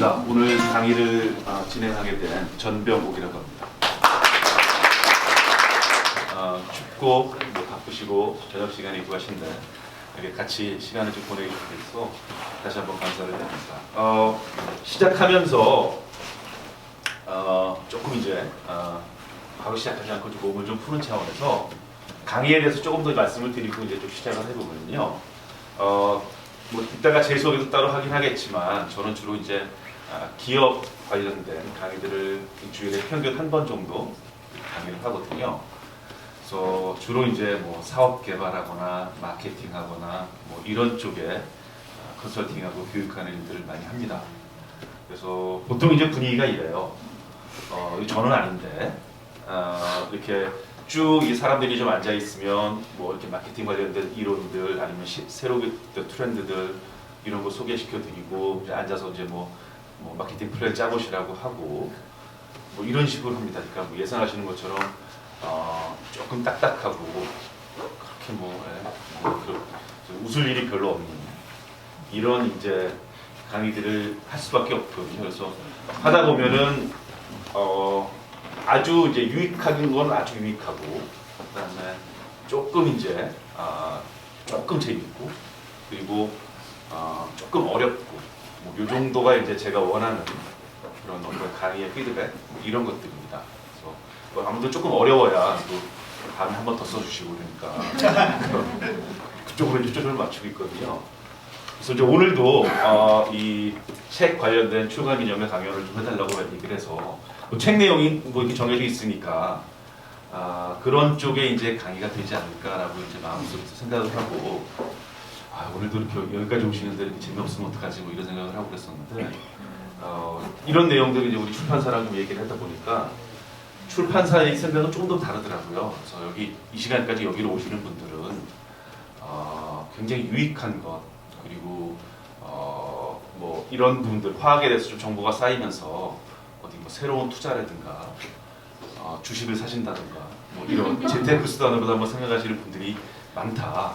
반갑습니다. 오늘 강의를 진행하게 된 전병옥이라고 합니다. 춥고 바쁘시고 저녁 시간이 구하신데 이렇게 같이 시간을 좀 보내주셔서 다시 한번 감사를 드립니다. 시작하면서 조금 이제 바로 시작하지 않고 좀 몸을 좀 푸는 차원에서 강의에 대해서 조금 더 말씀을 드리고 이제 좀 시작을 해보면요. 뭐 이따가 제 소개도 따로 하긴 하겠지만 저는 주로 이제 기업 관련된 강의들을 일주일에 평균 한 번 정도 강의를 하거든요. 그래서 주로 이제 뭐 사업 개발하거나 마케팅하거나 뭐 이런 쪽에 컨설팅하고 교육하는 일들을 많이 합니다. 그래서 보통 이제 분위기가 이래요. 저는 아닌데 이렇게 쭉 이 사람들이 좀 앉아 있으면 뭐 이렇게 마케팅 관련된 이론들 아니면 새로운 트렌드들 이런 거 소개시켜드리고 앉아서 이제 뭐 마케팅 플랜 짜보시라고 하고 뭐 이런 식으로 합니다. 그러니까 뭐 예상하시는 것처럼 조금 딱딱하고 그렇게 웃을 일이 별로 없는 이런 이제 강의들을 할 수밖에 없거든요. 그래서 하다 보면은 아주 이제 유익한 건 아주 유익하고 그다음에 조금 이제 조금 재밌고 그리고 조금 어렵고 뭐 요 정도가 이제 제가 원하는 그런 어떤 강의의 피드백 이런 것들입니다. 그래서 뭐 아무도 조금 어려워야 또 다음에 한 번 더 써주시고 그러니까 그쪽으로 이제 초점을 맞추고 있거든요. 그래서 이제 오늘도 이 책 관련된 출간 기념의 강연을 좀 해달라고 얘기를 해서 뭐 책 내용이 뭐 이렇게 정해져 있으니까 그런 쪽에 이제 강의가 되지 않을까라고 이제 마음속에서 생각을 하고 오늘도 이렇게 여기까지 오시는데 이렇게 재미없으면 어떡하지 뭐 이런 생각을 하고 그랬었는데 이런 내용들을 이제 우리 출판사랑 좀 얘기를 하다 보니까 출판사의 생각은 조금 더 다르더라고요. 그래서 여기 이 시간까지 여기로 오시는 분들은 굉장히 유익한 것 그리고 뭐 이런 부분들 화학에 대해서 좀 정보가 쌓이면서 어디 뭐 새로운 투자라든가 주식을 사신다든가 뭐 이런 재테크 수단으로도 한번 생각하시는 분들이 많다.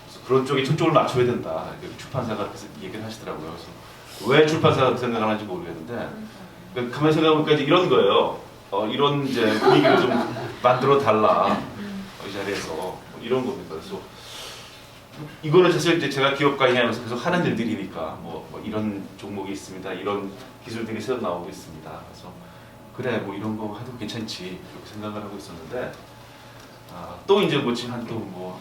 그래서 그런 쪽에 초점을 맞춰야 된다. 출판사가 그래서 얘기를 하시더라고요. 그래서 왜 출판사가 생각을 하는지 모르겠는데 가만히 생각해보니까 이제 이런 거예요. 이런 이제 분위기를 좀 만들어 달라 이 자리에서 뭐 이런 겁니다. 그래서 이거는 사실 이제 제가 기업 강의하면서 계속 하는 일들이니까 뭐 이런 종목이 있습니다. 이런 기술들이 새로 나오고 있습니다. 그래서 그래 뭐 이런 거 해도 괜찮지 이렇게 생각을 하고 있었는데 또 이제 뭐 지금 한 또 뭐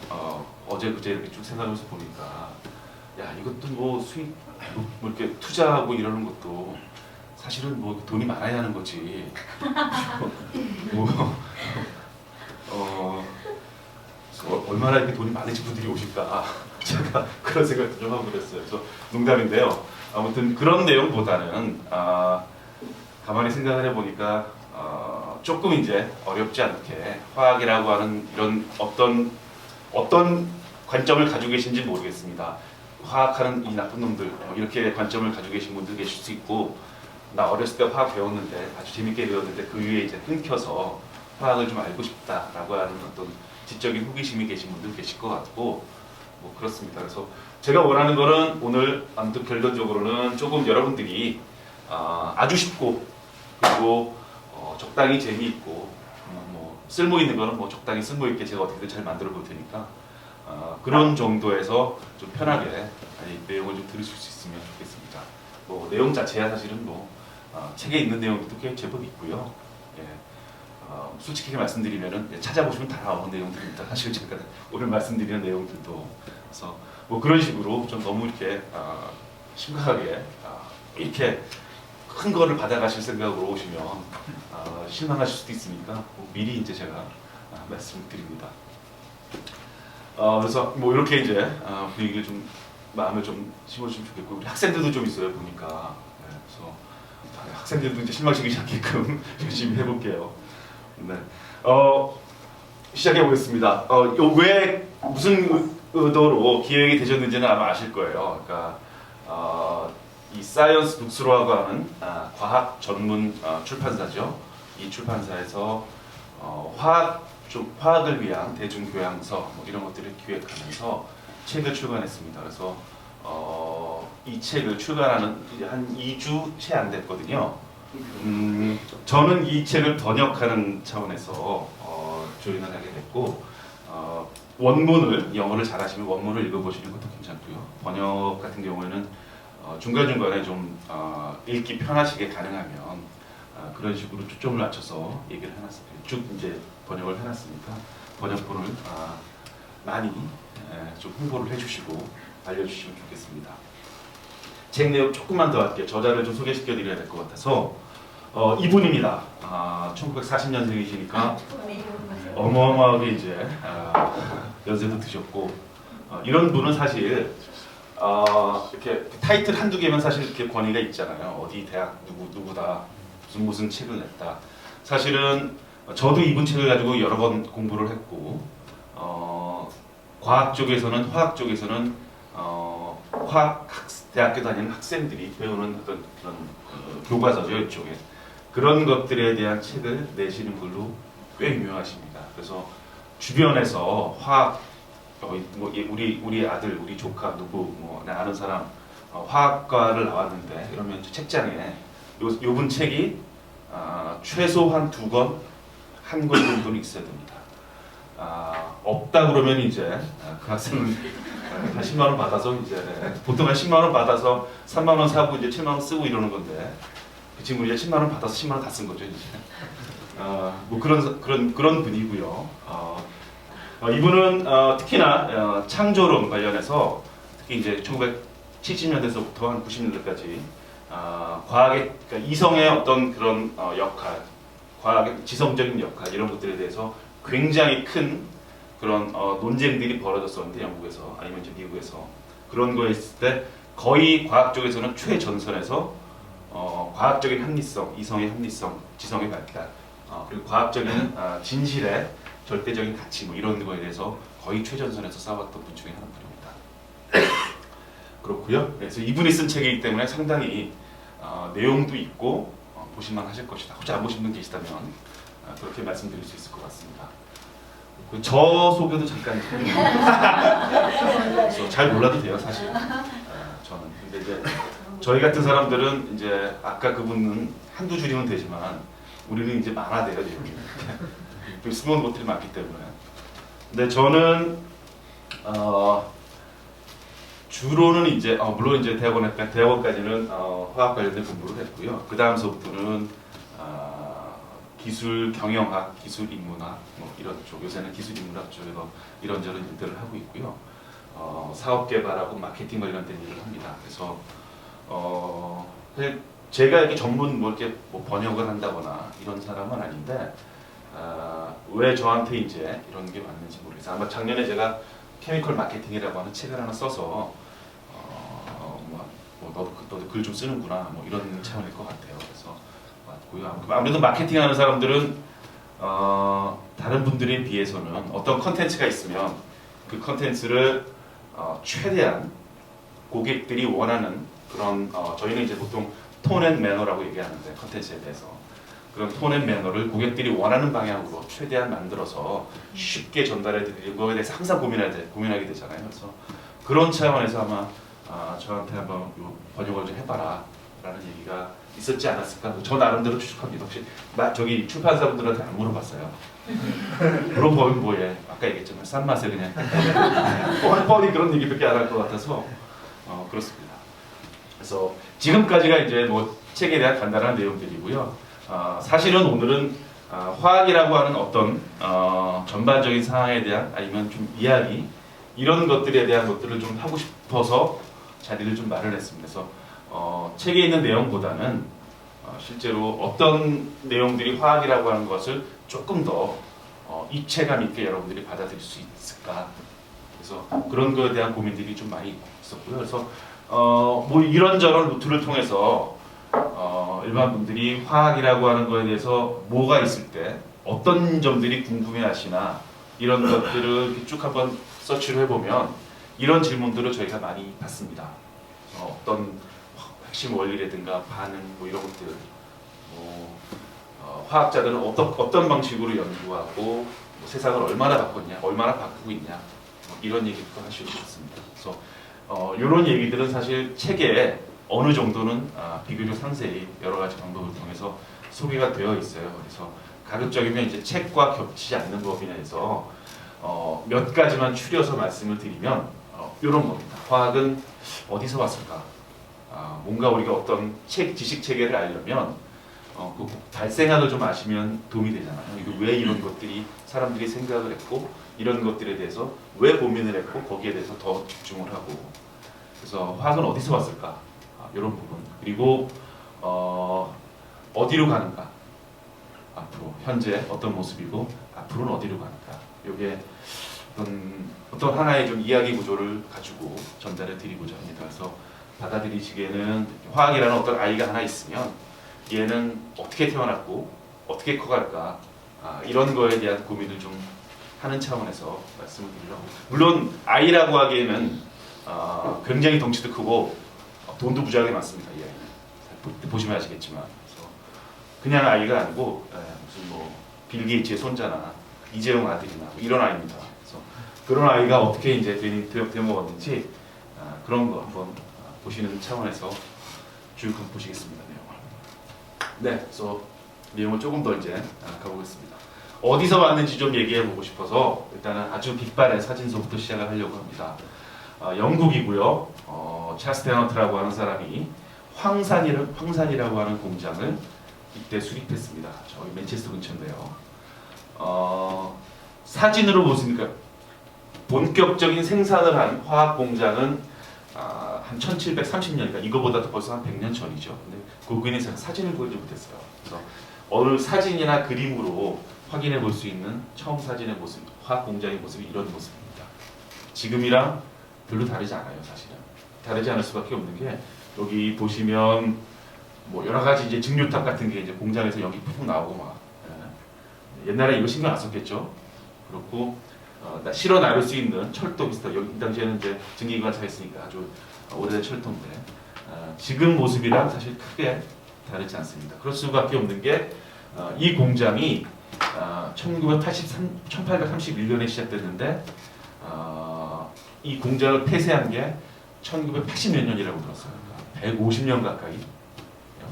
어제 그제 이렇게 쭉 생각하면서 보니까 야 이것도 뭐 수익 뭐 이렇게 투자하고 이러는 것도 사실은 뭐 돈이 많아야 하는 거지. 얼마나 이렇게 돈이 많으신 분들이 오실까 제가 그런 생각도 좀 하고 그랬어요. 그래서 농담인데요. 아무튼 그런 내용보다는 가만히 생각을 해보니까 조금 이제 어렵지 않게 화학이라고 하는 이런 어떤 관점을 가지고 계신지 모르겠습니다. 화학하는 이 나쁜 놈들 이렇게 관점을 가지고 계신 분들 계실 수 있고 나 어렸을 때 화학 배웠는데 아주 재밌게 배웠는데 그 위에 이제 끊겨서 화학을 좀 알고 싶다라고 하는 어떤 지적인 호기심이 계신 분들 계실 것 같고 뭐 그렇습니다. 그래서 제가 원하는 거는 오늘 아무튼 결론적으로는 조금 여러분들이 아주 쉽고 그리고 적당히 재미있고 뭐 쓸모 있는 거는 뭐 적당히 쓸모 있게 제가 어떻게든 잘 만들어 볼 테니까 그런 정도에서 좀 편하게 내용을 좀 들으실 수 있으면 좋겠습니다. 뭐 내용 자체야 사실은 뭐 책에 있는 내용도 꽤 제법 있고요. 예. 솔직히 말씀드리면은 찾아보시면 다 나오는 내용들입니다. 사실 제가 오늘 말씀드리는 내용들도 그래서 뭐 그런 식으로 좀 너무 이렇게 심각하게 이렇게 큰 거를 받아가실 생각으로 오시면 실망하실 수도 있으니까 뭐 미리 이제 제가 말씀드립니다. 그래서 뭐 이렇게 이제 분위기를 좀 마음을 좀 심어주시면 좋겠고 우리 학생들도 좀 있어요 보니까 그래서 학생들도 이제 실망시키지 않게끔 열심히 해볼게요. 네, 시작해 보겠습니다. 왜 무슨 의도로 기획이 되셨는지는 아마 아실 거예요. 그러니까 이 사이언스 북스로라고 하는 과학 전문 출판사죠. 이 출판사에서 화학을 위한 대중교양서 뭐 이런 것들을 기획하면서 책을 출간했습니다. 그래서 이 책을 출간하는 이제 한 2주 채 안 됐거든요. 저는 이 책을 번역하는 차원에서 조인을 하게 됐고 원문을 영어를 잘하시면 원문을 읽어보시는 것도 괜찮고요. 번역 같은 경우에는 중간중간에 좀 읽기 편하시게 가능하면 그런 식으로 초점을 맞춰서 얘기를 해놨습니다. 쭉 이제 번역을 해놨으니까 번역본을 많이 좀 홍보를 해주시고 알려주시면 좋겠습니다. 책 내용 조금만 더 할게요. 저자를 좀 소개시켜드려야 될 것 같아서 이분입니다. 1940년생이시니까 어마어마하게 이제 연세도 드셨고 이런 분은 사실 이렇게 타이틀 한두 개면 사실 이렇게 권위가 있잖아요. 어디 대학 누구다 무슨 책을 냈다. 사실은 저도 이분 책을 가지고 여러 번 공부를 했고 과학 쪽에서는 화학 쪽에서는 대학교 다니는 학생들이 배우는 어떤 그런 교과서죠 이쪽에 그런 것들에 대한 책을 내시는 걸로 꽤 유명하십니다. 그래서 주변에서 화학 우리 아들 우리 조카 누구 나 아는 사람 화학과를 나왔는데 이러면 책장에 요분 책이 최소한 2권, 1권 정도는 있어야 됩니다. 없다 그러면 이제 그 학생은 한 10만 원 받아서 이제 보통 한 10만 원 받아서 3만 원 사고 이제 7만 원 쓰고 이러는 건데 그 친구 이제 10만 원 받아서 10만 원 다 쓴 거죠 이제. 뭐 그런 분이고요. 이분은 특히나 창조론 관련해서 특히 이제 1970년대서부터 한 90년대까지 과학의 그러니까 이성의 어떤 그런 역할, 과학의 지성적인 역할 이런 것들에 대해서 굉장히 큰 그런 논쟁들이 벌어졌었는데 영국에서 아니면 이제 미국에서 그런 거에 있을 때 거의 과학 쪽에서는 최전선에서 과학적인 합리성, 이성의 합리성, 지성의 발달 그리고 과학적인 진실의 절대적인 가치 뭐 이런 거에 대해서 거의 최전선에서 싸웠던 분 중에 한 분입니다. 그렇고요. 그래서 이분이 쓴 책이기 때문에 상당히 내용도 있고 보실만 하실 것이다. 혹시 안 보신 분 계시다면 그렇게 말씀드릴 수 있을 것 같습니다. 저 소개도 잠깐 그래서 잘 몰라도 돼요 사실. 저는 근데 이제 저희 같은 사람들은 이제 아까 그분은 한두 줄이면 되지만 우리는 이제 많아돼요 내용이. 스몰 노트들이 많기 때문에. 근데 저는 주로는 이제 물론 이제 대학원까지는 화학 관련된 공부를 했고요. 그 다음서부터는 기술 경영학, 기술 인문학 뭐 이런 쪽 요새는 기술 인문학 쪽에서 이런저런 일들을 하고 있고요. 사업 개발하고 마케팅 관련된 일을 합니다. 그래서 제가 이렇게 전문 뭐 이렇게 뭐 번역을 한다거나 이런 사람은 아닌데 왜 저한테 이제 이런 게 왔는지 모르겠어요. 아마 작년에 제가 케미컬 마케팅이라고 하는 책을 하나 써서 너도 글 좀 쓰는구나 뭐 이런 차원일 것 같아요. 그래서 왔고요. 아무래도 마케팅하는 사람들은 다른 분들에 비해서는 어떤 컨텐츠가 있으면 그 컨텐츠를 최대한 고객들이 원하는 그런 저희는 이제 보통 톤 앤 매너라고 얘기하는데 컨텐츠에 대해서 그런 톤 앤 매너를 고객들이 원하는 방향으로 최대한 만들어서 쉽게 전달해 드리는 거에 대해서 항상 고민하게 되잖아요. 그래서 그런 차원에서 아마 저한테 한번 번역을 좀 해봐라 라는 얘기가 있었지 않았을까. 저 나름대로 추측합니다. 혹시 저기 출판사분들한테 안 물어봤어요? 물어보면 뭐해. 아까 얘기했지만 싼 맛에 그냥 뻔히 그런 얘기밖에 안 할 것 같아서 그렇습니다. 그래서 지금까지가 이제 뭐 책에 대한 간단한 내용들이고요. 사실은 오늘은 화학이라고 하는 어떤 전반적인 상황에 대한 아니면 좀 이야기 이런 것들에 대한 것들을 좀 하고 싶어서 자리를 좀 마련했습니다. 그래서 책에 있는 내용보다는 실제로 어떤 내용들이 화학이라고 하는 것을 조금 더 입체감 있게 여러분들이 받아들일 수 있을까. 그래서 그런 거에 대한 고민들이 좀 많이 있었고요. 그래서 뭐 이런저런 루트를 통해서 일반 분들이 화학이라고 하는 거에 대해서 뭐가 있을 때 어떤 점들이 궁금해하시나 이런 것들을 쭉 한번 서치를 해보면 이런 질문들을 저희가 많이 받습니다. 어떤 핵심 원리라든가 반응 뭐 이런 것들 화학자들은 어떤 방식으로 연구하고 뭐 세상을 얼마나 바꿨냐 얼마나 바꾸고 있냐 뭐 이런 얘기부터 하실 수 있습니다. 그래서 이런 얘기들은 사실 책에 어느 정도는 비교적 상세히 여러 가지 방법을 통해서 소개가 되어 있어요. 그래서 가급적이면 이제 책과 겹치지 않는 법이나 해서 몇 가지만 추려서 말씀을 드리면 이런 겁니다. 화학은 어디서 왔을까? 뭔가 우리가 어떤 지식 체계를 알려면 그 발생학을 좀 아시면 도움이 되잖아요. 이거 왜 이런 것들이 사람들이 생각을 했고 이런 것들에 대해서 왜 고민을 했고 거기에 대해서 더 집중을 하고 그래서 화학은 어디서 왔을까? 이런 부분 그리고 어디로 가는가? 앞으로 현재 어떤 모습이고 앞으로는 어디로 가는가? 이게 어떤 하나의 좀 이야기 구조를 가지고 전달해 드리고자 합니다. 그래서 받아들이시기에는 화학이라는 어떤 아이가 하나 있으면 얘는 어떻게 태어났고 어떻게 커갈까 이런 거에 대한 고민을 좀 하는 차원에서 말씀을 드리려고. 물론 아이라고 하기에는 굉장히 덩치도 크고 돈도 부자하게 많습니다. 이 아이는 보시면 아시겠지만 그래서 그냥 아이가 아니고 무슨 뭐 빌 게이츠의 손자나 이재용 아들이나 뭐 이런 아이입니다. 그래서 그런 아이가 어떻게 이제 되먹었는지 그런 거 한번 보시는 차원에서 쭉 한번 보시겠습니다. 내용을. 네, 그래서 내용을 조금 더 이제 가보겠습니다. 어디서 왔는지 좀 얘기해 보고 싶어서 일단은 아주 빅발의 사진소부터 시작을 하려고 합니다. 영국이고요. 찰스 테너트라고 하는 사람이 황산이라고 하는 공장을 이때 수립했습니다. 저기 맨체스터 근처인데요. 사진으로 보시니까 본격적인 생산을 한 화학 공장은 한 1730년이니까 이거보다도 벌써 한 100년 전이죠. 근데 고인에서 사진을 보이지 못했어요. 그래서 어느 사진이나 그림으로 확인해 볼 수 있는 처음 사진의 모습, 화학 공장의 모습이 이런 모습입니다. 지금이랑 별로 다르지 않아요, 사실은. 다르지 않을 수밖에 없는 게 여기 보시면 뭐 여러 가지 이제 증류탑 같은 게 이제 공장에서 연기 푹 나오고 막 옛날에 이거 신경 안 썼겠죠. 그렇고 실어 나를 수 있는 철도 비슷하고 여기 이 당시에는 이제 증기기관 차 있으니까 아주 오래된 철도인데 지금 모습이랑 사실 크게 다르지 않습니다. 그럴 수밖에 없는 게 이 공장이 1831년에 시작됐는데 이 공장을 폐쇄한 게 1980몇 년이라고 들었어요. 그러니까 150년 가까이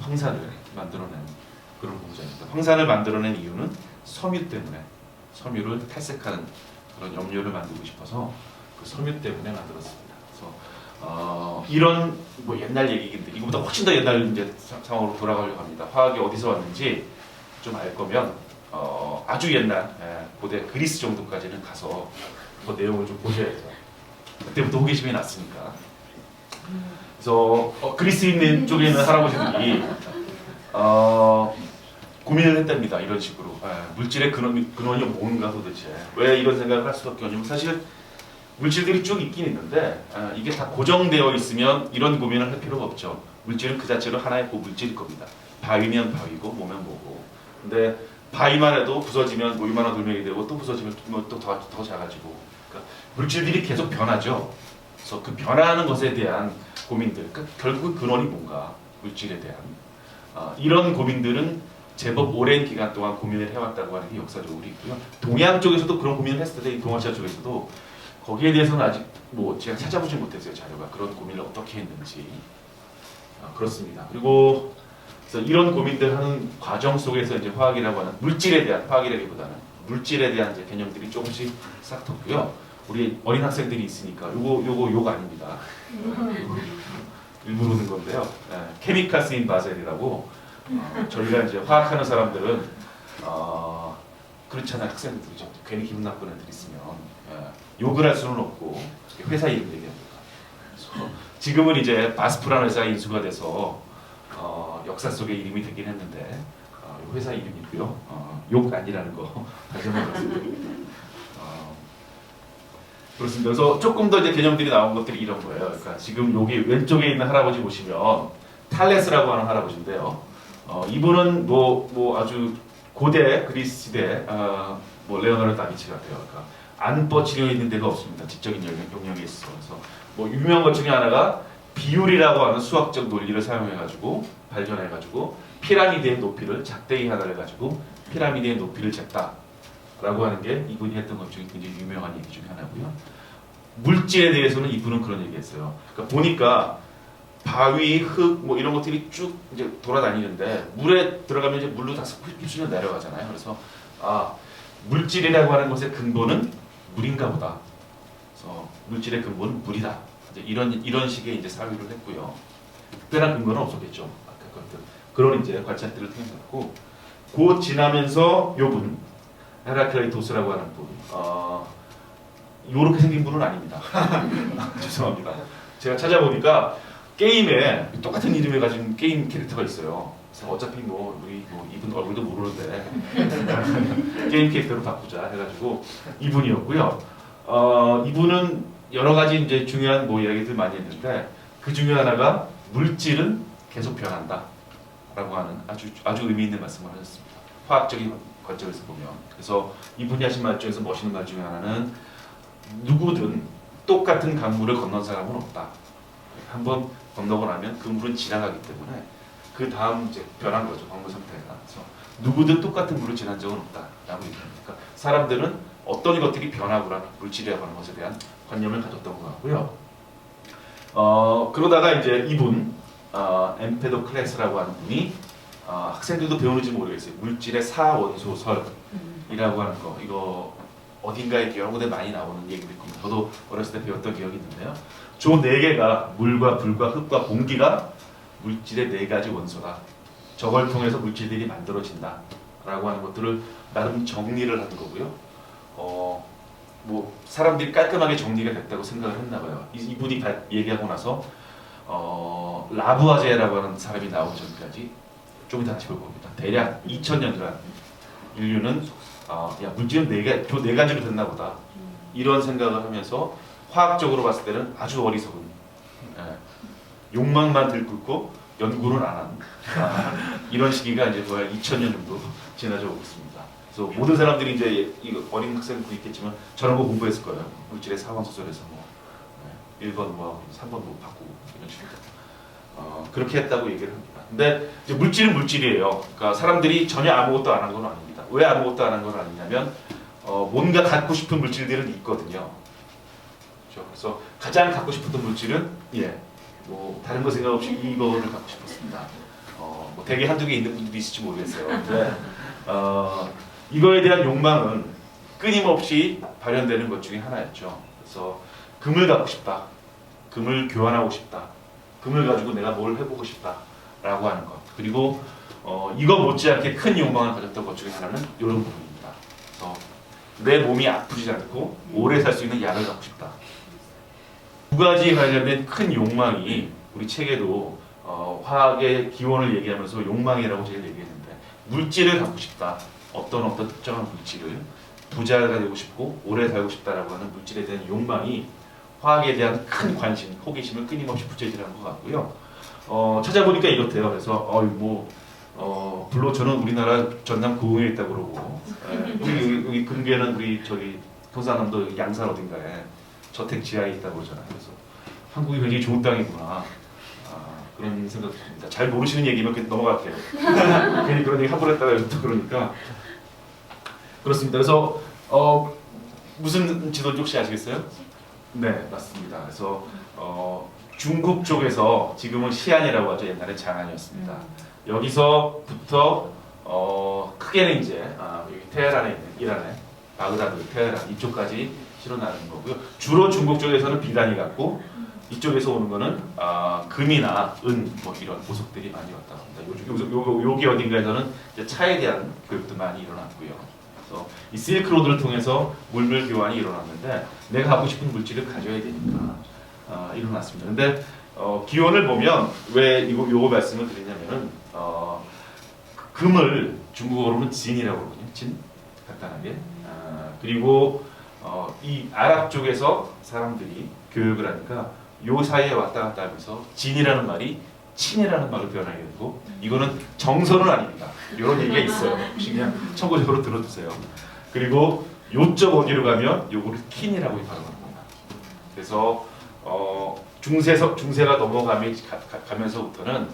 황산을 만들어낸 그런 공장입니다. 황산을 만들어낸 이유는 섬유 때문에 섬유를 탈색하는 그런 염료를 만들고 싶어서 그 섬유 때문에 만들었습니다. 그래서 이런 뭐 옛날 얘기인데 이거보다 훨씬 더 옛날 이제 상황으로 돌아가려고 합니다. 화학이 어디서 왔는지 좀 알 거면 아주 옛날 고대 그리스 정도까지는 가서 그 내용을 좀 보셔야 돼요. 그때부터 호기심이 났으니까. 그래서 그리스 있는 쪽에 있는 할아버지들이 고민을 했답니다. 이런 식으로 물질의 근원이 뭔가 도대체 왜 이런 생각을 할 수밖에 없냐면 사실 물질들이 쭉 있긴 있는데 이게 다 고정되어 있으면 이런 고민을 할 필요가 없죠. 물질은 그 자체로 하나의 고물질일 겁니다. 바위면 바위고 뭐면 뭐고. 근데 바위만 해도 부서지면 뭐 이만한 돌멩이 되고 또 부서지면 또 더 작아지고. 그러니까 물질들이 계속 변하죠. 그래서 그 변화하는 것에 대한 고민들, 그러니까 결국 근원이 뭔가 물질에 대한 이런 고민들은 제법 오랜 기간 동안 고민을 해왔다고 하는 게 역사적으로 있고요. 동양 쪽에서도 그런 고민을 했을 때, 이 동아시아 쪽에서도 거기에 대해서는 아직 뭐 제가 찾아보지 못했어요. 자료가 그런 고민을 어떻게 했는지 그렇습니다. 그리고 그래서 이런 고민들 하는 과정 속에서 이제 화학이라고 하는 물질에 대한 화학이라기보다는 물질에 대한 이제 개념들이 조금씩 싹 텄고요. 우리 어린 학생들이 있으니까 요거 아닙니다. 일부러 넣은 건데요. 케미카스 인 바셀이라고 저희가 이제 화학하는 사람들은 그렇잖아요. 학생들이죠. 괜히 기분 나쁜 애들 있으면 욕을 할 수는 없고 회사 이름 얘기합니다. 그래서 지금은 이제 바스프라는 회사가 인수가 돼서 역사 속에 이름이 되긴 했는데 회사 이름이고요. 욕 아니라는 거 다시 한번 말씀드립니다. 그렇습니다. 그래서 조금 더 이제 개념들이 나온 것들이 이런 거예요. 그러니까 지금 여기 왼쪽에 있는 할아버지 보시면 탈레스라고 하는 할아버지인데요. 이분은 뭐 아주 고대 그리스 시대 뭐 레오나르도 다빈치 같아요. 그러니까 안 뻗치려 있는 데가 없습니다. 지적인 영역이 있어. 그래서 뭐 유명한 것 중에 하나가 비율이라고 하는 수학적 논리를 사용해가지고 발견해가지고 피라미드의 높이를 작대기 하나를 가지고 피라미드의 높이를 쟀다라고 하는 게 이분이 했던 것 중에 굉장히 유명한 얘기 중에 하나고요. 물질에 대해서는 이분은 그런 얘기했어요. 그러니까 보니까 바위, 흙 뭐 이런 것들이 쭉 이제 돌아다니는데 물에 들어가면 이제 물로 다 흡수는 내려가잖아요. 그래서 물질이라고 하는 것의 근본은 물인가 보다. 그래서 물질의 근본은 물이다. 이제 이런 식의 이제 사유를 했고요. 특별한 근거는 없었겠죠. 아까 것들 그런 이제 관찰들을 통해서고 곧 지나면서 요분 헤라클레이토스라고 하는 분, 요렇게 생긴 분은 아닙니다. 죄송합니다. 제가 찾아보니까 게임에 똑같은 이름을 가진 게임 캐릭터가 있어요. 그래서 어차피 우리 이분 얼굴도 모르는데 게임 캐릭터로 바꾸자 해가지고 이분이었고요. 이분은 여러 가지 이제 중요한 이야기들 많이 했는데 그 중에 하나가 물질은 계속 변한다라고 하는 아주 의미 있는 말씀을 하셨습니다. 화학적인 관점에서 보면. 그래서 이분이 하신 말 중에서 멋있는 말 중에 하나는 누구든 똑같은 강물을 건넌 사람은 없다. 한번 건너고 나면 그 물은 지나가기 때문에 그 다음 이제 변한 거죠. 광물 상태가. 그래서 누구든 똑같은 물을 지난 적은 없다라고 얘기합니다. 그러니까 사람들은 어떤 것들이 변하거나 물질이라고 하는 것에 대한 관념을 가졌던 것 같고요. 그러다가 이제 이분 엠페도클레스라고 하는 분이 학생들도 배우는지 모르겠어요. 물질의 사원소설이라고 하는 거. 이거 어딘가에 여러 군데 많이 나오는 얘기일 겁니다. 저도 어렸을 때 배웠던 기억이 있는데요. 조 4개가 물과 불과 흙과 공기가 물질의 4가지 원소다. 저걸 통해서 물질들이 만들어진다. 라고 하는 것들을 나름 정리를 한 거고요. 사람들이 깔끔하게 정리가 됐다고 생각을 했나 봐요. 이분이 얘기하고 나서 라부아제라고 하는 사람이 나오기 전까지 좀 이따 다시 볼 겁니다. 대략 2000년간 인류는 물질은 4가지로 됐나 보다. 이런 생각을 하면서 화학적으로 봤을 때는 아주 어리석은 욕망만 들끓고 연구는 안 한 이런 시기가 이제 거의 2000년 정도 지나져 오고 있습니다. 그래서 모든 사람들이 이제 이거 어린 학생도 있겠지만 저런 거 공부했을 거예요. 물질의 사원소설에서 1번 3번 바꾸고 이런 식으로 그렇게 했다고 얘기를 합니다. 근데 이제 물질은 물질이에요. 그러니까 사람들이 전혀 아무것도 안 한 건 아닙니다. 왜 아무것도 안 한 건 아니냐면 뭔가 갖고 싶은 물질들은 있거든요. 그렇죠? 그래서 가장 갖고 싶었던 물질은 다른 거 생각 없이 이거를 갖고 싶었습니다. 대개 한두 개 있는 분들도 있을지 모르겠어요. 근데 이거에 대한 욕망은 끊임없이 발현되는 것 중에 하나였죠. 그래서 금을 갖고 싶다. 금을 교환하고 싶다. 금을 가지고 내가 뭘 해보고 싶다라고 하는 것. 그리고 이거 못지않게 큰 욕망을 가졌던 것 중에 하나는 이런 부분입니다. 그래서 내 몸이 아프지 않고 오래 살 수 있는 약을 갖고 싶다. 두 가지 관련된 큰 욕망이 우리 책에도 화학의 기원을 얘기하면서 욕망이라고 제가 얘기했는데 물질을 갖고 싶다. 어떤 특정한 물질을 부자가 되고 싶고 오래 살고 싶다라고 하는 물질에 대한 욕망이 화학에 대한 큰 관심, 호기심을 끊임없이 부채질한 것 같고요. 찾아보니까 이렇대요. 그래서 물론 저는 우리나라 전남 고흥에 있다고 그러고 여기 근교에는 우리 경상남도 양산 어딘가에 저택 지하에 있다고 그러잖아요. 그래서 한국이 굉장히 좋은 땅이구나. 그런 생각이 듭니다. 잘 모르시는 얘기면 그냥 넘어갈게요. 괜히 그런 얘기 함부로 했다가 또 그러니까 그렇습니다. 그래서 무슨 지도인지 혹시 아시겠어요? 네, 맞습니다. 그래서 중국 쪽에서 지금은 시안이라고 하죠. 옛날에 장안이었습니다. 여기서부터 크게는 이제 여기 테헤란에 있는 이란에 바그다드, 테헤란 이쪽까지 실어나는 거고요. 주로 중국 쪽에서는 비단이 같고 이쪽에서 오는 거는 금이나 은 이런 보석들이 많이 왔다 합니다. 여기 어딘가에서는 이제 차에 대한 교육도 많이 일어났고요. 그래서 이 실크로드를 통해서 물물 교환이 일어났는데 내가 갖고 싶은 물질을 가져야 되니까 일어났습니다. 근데 기원을 보면 왜 요거 말씀을 드리냐면은 금을 중국어로는 진이라고 그러거든요. 진 간단하게. 그리고 이 아랍 쪽에서 사람들이 교육을 하니까 요 사이에 왔다 갔다 하면서 진이라는 말이 친이라는 말로 변하게 되고 이거는 정서는 아닙니다. 이런 얘기가 있어요. 혹시 그냥 참고적으로 들어두세요. 그리고 요쪽 어디로 가면 요거를 킨이라고 발음합니다. 그래서 중세가 넘어가면서부터는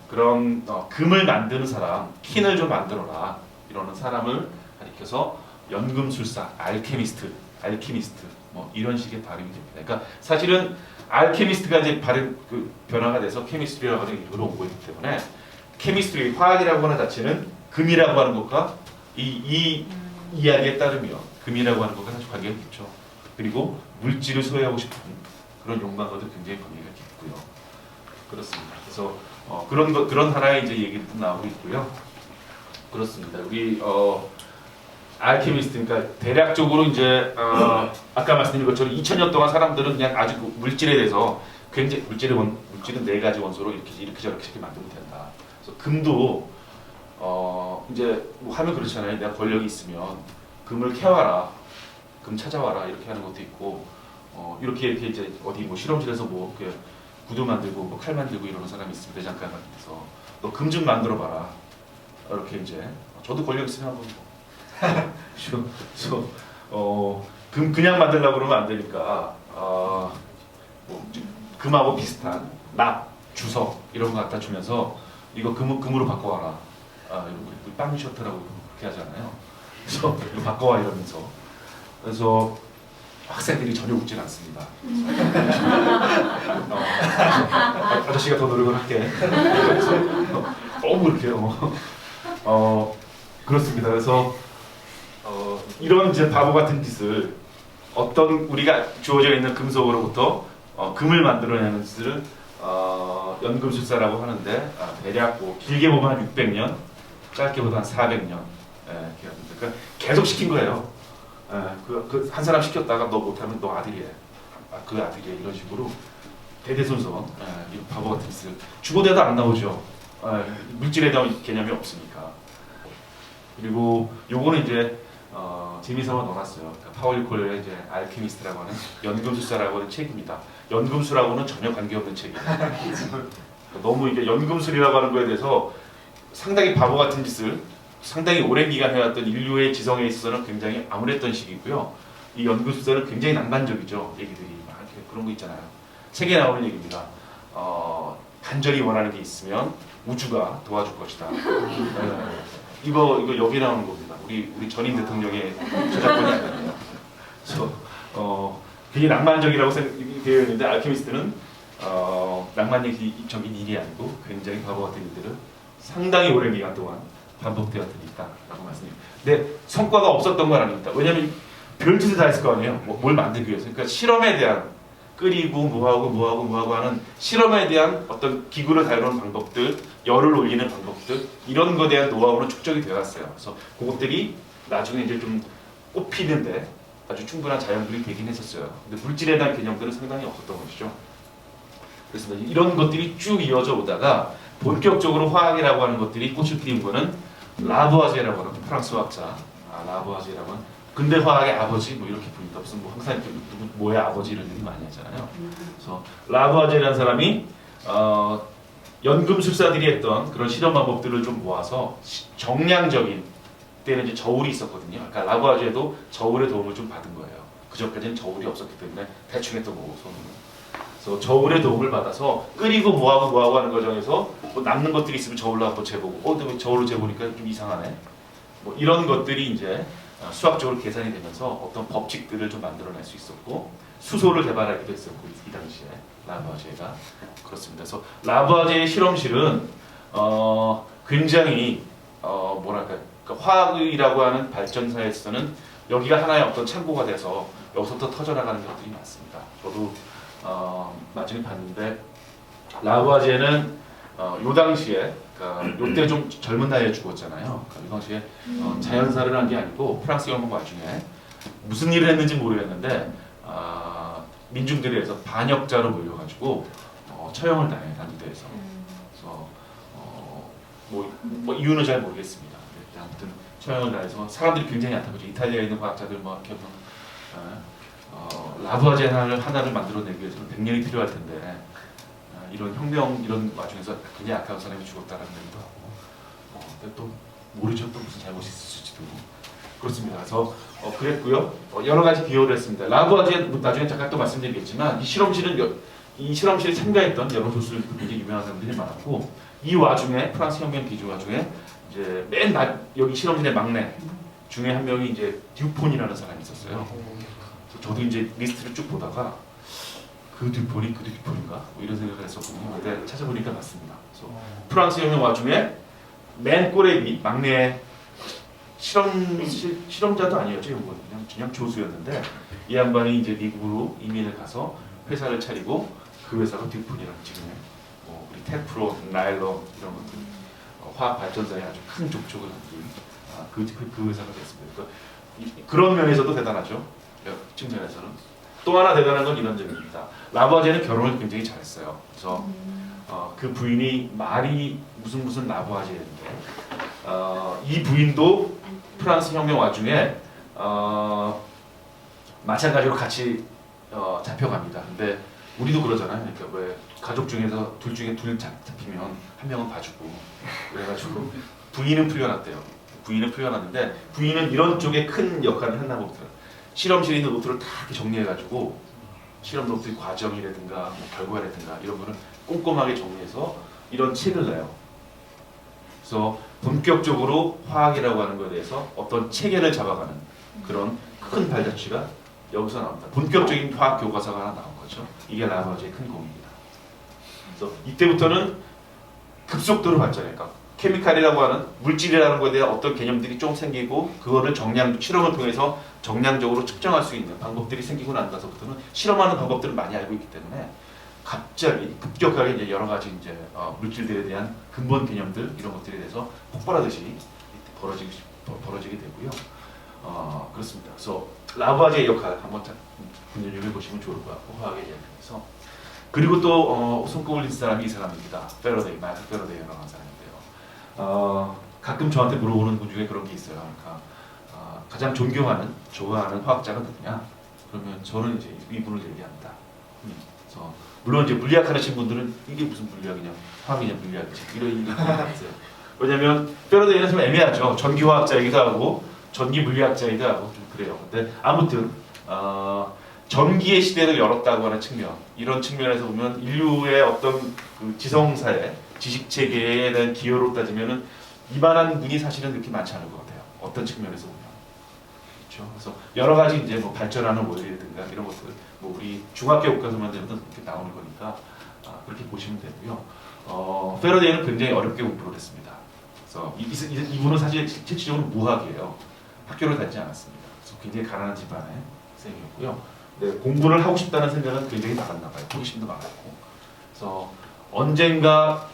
그런 금을 만드는 사람, 킨을 좀 만들어라 이러는 사람을 가리켜서 연금술사, 알케미스트 뭐 이런 식의 발음이 됩니다. 그러니까 사실은 알케미스트가 이제 발음 그 변화가 돼서 케미스트리라고 하는 이름으로 온 거기 때문에 케미스트리 화학이라고 하는 자체는 금이라고 하는 것과 이 이야기에 따르면 금이라고 하는 것과 사실 관계가 깊죠. 그리고 물질을 소유하고 싶은 그런 욕망과도 굉장히 관계가 깊고요. 그렇습니다. 그래서 그런 하나의 이제 얘기도 나오고 있고요. 그렇습니다. 우리 알케미스트, 그러니까 대략적으로 이제 아까 말씀드린 것처럼 2000년 동안 사람들은 그냥 아주 그 물질에 대해서 굉장히 물질은 네 가지 원소로 이렇게 저렇게 만들면 된다. 그래서 금도 이제 뭐 하면 그렇잖아요. 내가 권력이 있으면 금을 캐와라, 금 찾아와라 이렇게 하는 것도 있고 이렇게 이제 어디 뭐 실험실에서 뭐 구두 만들고 뭐 칼 만들고 이러는 사람이 있습니다. 대장간 같은 데서 너 금 좀 만들어 봐라. 이렇게 이제 저도 권력 있으면 한번 금 그냥 만들려고 그러면 안 되니까 뭐 금하고 비슷한 납, 주석 이런 거 갖다 주면서 이거 금으로 바꿔와라. 이런 거 빵 셔터라고 그렇게 하잖아요. 그래서 이거 바꿔와 이러면서 그래서 학생들이 전혀 웃질 않습니다. 아저씨가 더 노력을 할게. 너무 이렇게요. 그렇습니다. 그래서 이런 이제 바보 같은 짓을 어떤 우리가 주어져 있는 금속으로부터 금을 만들어내는 짓을 연금술사라고 하는데 대략 뭐 길게 보면 한 600년, 짧게 보면 한 400년 이렇게 합니다. 그러니까 계속 시킨 거예요. 한 사람 시켰다가 너 못하면 너 아들이야. 그 아들이야. 이런 식으로 대대손손 이 바보 같은 짓을 죽어대도 안 나오죠. 물질에 대한 개념이 없으니까. 그리고 요거는 이제 재미삼아 넣어놨어요. 그러니까 파울 콜의 이제 알케미스트라고 하는 연금술사라고 하는 책입니다. 연금술하고는 전혀 관계없는 책이에요. 너무 이게 연금술이라고 하는 거에 대해서 상당히 바보 같은 짓을 상당히 오랜 기간 해왔던 인류의 지성에 있어서는 굉장히 암울했던 시기고요. 이 연금술사는 굉장히 낭만적이죠. 얘기들이 막 이렇게 그런 거 있잖아요. 책에 나오는 얘기입니다. 간절히 원하는 게 있으면 우주가 도와줄 것이다. 이거 여기 나오는 겁니다. 우리 전임 대통령의 저작권이 아니에요. 그래서 굉장히 낭만적이라고 되어 있는데 알케미스트는 낭만적인 일이 아니고 굉장히 바보 같은 일들을 상당히 오랜 기간 동안 반복되었던 있다라고 말씀드립니다. 근데 성과가 없었던 건 아닙니다. 왜냐하면 별짓을 다 했을 거 아니에요. 뭘 만들기 위해서. 그러니까 실험에 대한 끓이고 뭐하고 하는 실험에 대한 어떤 기구를 다루는 방법들, 열을 올리는 방법들 이런 거에 대한 노하우는 축적이 되었어요. 그래서 그것들이 나중에 이제 좀 꽃피는데 아주 충분한 자연들이 되긴 했었어요. 근데 물질에 대한 개념들은 상당히 없었던 것이죠. 그래서 이런 것들이 쭉 이어져 오다가 본격적으로 화학이라고 하는 것들이 꽃을 피운 거는 라부아제라고 하는 프랑스 화학자, 라부아제라고 하는 근대 화학의 아버지 뭐 이렇게 부릅니다. 무슨 뭐 항상 누구 뭐의 아버지 이런 얘기 많이 하잖아요. 그래서 라부아제라는 사람이 연금술사들이 했던 그런 실험 방법들을 좀 모아서 정량적인 때는 이제 저울이 있었거든요. 그러니까 라부아제도 저울의 도움을 좀 받은 거예요. 그전까지는 저울이 없었기 때문에 대충 했던 거고 손으로. 그래서 저울의 도움을 받아서 끓이고 뭐하고 하는 과정에서 뭐 남는 것들이 있으면 저울로 한번 재보고 근데 저울로 재보니까 좀 이상하네. 뭐 이런 것들이 이제 수학적으로 계산이 되면서 어떤 법칙들을 좀 만들어낼 수 있었고 수소를 개발하기도 했었고 이 당시에 라부아제가 그렇습니다. 그래서 라부아제의 실험실은 굉장히 뭐랄까 그러니까 화학이라고 하는 발전사에서는 여기가 하나의 어떤 창고가 돼서 여기서부터 터져나가는 것들이 많습니다. 저도 나중에 봤는데 라부아제는 요 당시에 그러니까 요때 좀 젊은 나이에 죽었잖아요. 그러니까 이 당시에 자연사를 한 게 아니고 프랑스 영국 와중에 무슨 일을 했는지 모르겠는데 민중들에 의해서 반역자로 몰려가지고 처형을 당해요. 단두대에서. 그래서 뭐 이유는 잘 모르겠습니다. 아무튼 처형을 당해서 사람들이 굉장히 안타깝죠. 이탈리아에 있는 과학자들 뭐 이렇게 라부아제 하나를 만들어내기 위해서는 100년이 필요할 텐데 이런 혁명 이런 와중에서 굉장히 아까운 사람이 죽었다라는 얘기도 하고 근데 또 모르죠. 또 무슨 잘못이 있을지도 그렇습니다. 그래서 그랬고요. 여러 가지 비교를 했습니다. 라부아제 나중에 잠깐 또 말씀드리겠지만 이 실험실에 참가했던 여러 교수들 굉장히 유명한 사람들이 많았고 이 와중에 프랑스 혁명 기조 와중에 이제 여기 실험실의 막내 중에 한 명이 이제 듀폰이라는 사람이 있었어요. 저도 이제 리스트를 쭉 보다가 그 듀폰인가? 뭐 이런 생각을 했었거든요. 근데 찾아보니까 맞습니다. 그래서 프랑스 혁명 와중에 맨 꼬레비 막내 실험자도 아니었죠. 그냥 조수였는데 이 양반이 이제 미국으로 이민을 가서 회사를 차리고 그 회사가 듀폰이라는 지금의 우리 테프론, 나일론 이런 것들 화학 발전사에 아주 큰 족적을 남긴 그 회사가 됐습니다. 그러니까 그런 면에서도 대단하죠. 측면에서는. 또 하나 대단한 건 이런 점입니다. 라부아제는 결혼을 굉장히 잘했어요. 그래서 그 부인이 말이 무슨 라부아제인데 이 부인도 프랑스 혁명 와중에 마찬가지로 같이 잡혀갑니다. 근데 우리도 그러잖아요. 그러니까 왜 가족 중에서 둘 중에 둘 잡히면 한 명은 봐주고 그래가지고 부인은 풀려났대요. 부인은 풀려났는데 부인은 이런 쪽에 큰 역할을 했나 보더라고요. 실험실에 있는 노트를 다 이렇게 정리해가지고 실험 노트 과정이라든가 뭐 결과라든가 이런 거를 꼼꼼하게 정리해서 이런 책을 내요. 그래서 본격적으로 화학이라고 하는 것에 대해서 어떤 체계를 잡아가는 그런 큰 발자취가 여기서 나옵니다. 본격적인 화학 교과서가 하나 나온 거죠. 이게 라부아제의 큰功입니다. 그래서 이때부터는 급속도로 발전해요. 케미칼이라고 하는 물질이라는 것에 대한 어떤 개념들이 좀 생기고 그거를 실험을 통해서 정량적으로 측정할 수 있는 방법들이 생기고 나서부터는 실험하는 방법들을 많이 알고 있기 때문에 갑자기 급격하게 이제 여러 가지 이제 물질들에 대한 근본 개념들 이런 것들에 대해서 폭발하듯이 벌어지게 되고요. 그렇습니다. 그래서 라부아제의 역할 한번 분석해 보시면 좋을 것 같고 화학에 대해서 그리고 또 손꼽을 린 사람이 이 사람입니다. 페러데이, 마이클 페러데이라는 사람인데요. 가끔 저한테 물어보는 분 중에 그런 게 있어요. 그러니까 가장 존경하는, 좋아하는 화학자가 누구냐? 그러면 저는 이제 이분을 얘기합니다. 그래서 물론 이제 물리학 하시는 분들은 이게 무슨 물리학이냐, 화학이냐, 물리학이지 이런 얘기가 있어요. 왜냐하면 페러데이는 좀 애매하죠. 전기화학자이기도 하고 전기 물리학자이기도 하고 좀 그래요. 근데 아무튼 전기의 시대를 열었다고 하는 측면, 이런 측면에서 보면 인류의 어떤 그 지성사회, 지식 체계에 대한 기여로 따지면은 이만한 분이 사실은 그렇게 많지 않을 것 같아요. 어떤 측면에서 보면. 그렇죠. 그래서 여러 가지 이제 뭐 발전하는 원리라든가 이런 것들, 뭐 우리 중학교 교과서만 되면 그렇게 나오는 거니까 그렇게 보시면 되고요. 페러데이는 굉장히 어렵게 공부를 했습니다. 그래서 이분은 사실 실질적으로 무학이에요. 학교를 다니지 않았습니다. 그래서 굉장히 가난한 집안의 학생이었고요. 네, 공부를 하고 싶다는 생각은 굉장히 많았나 봐요. 호기심도 많았고. 그래서 언젠가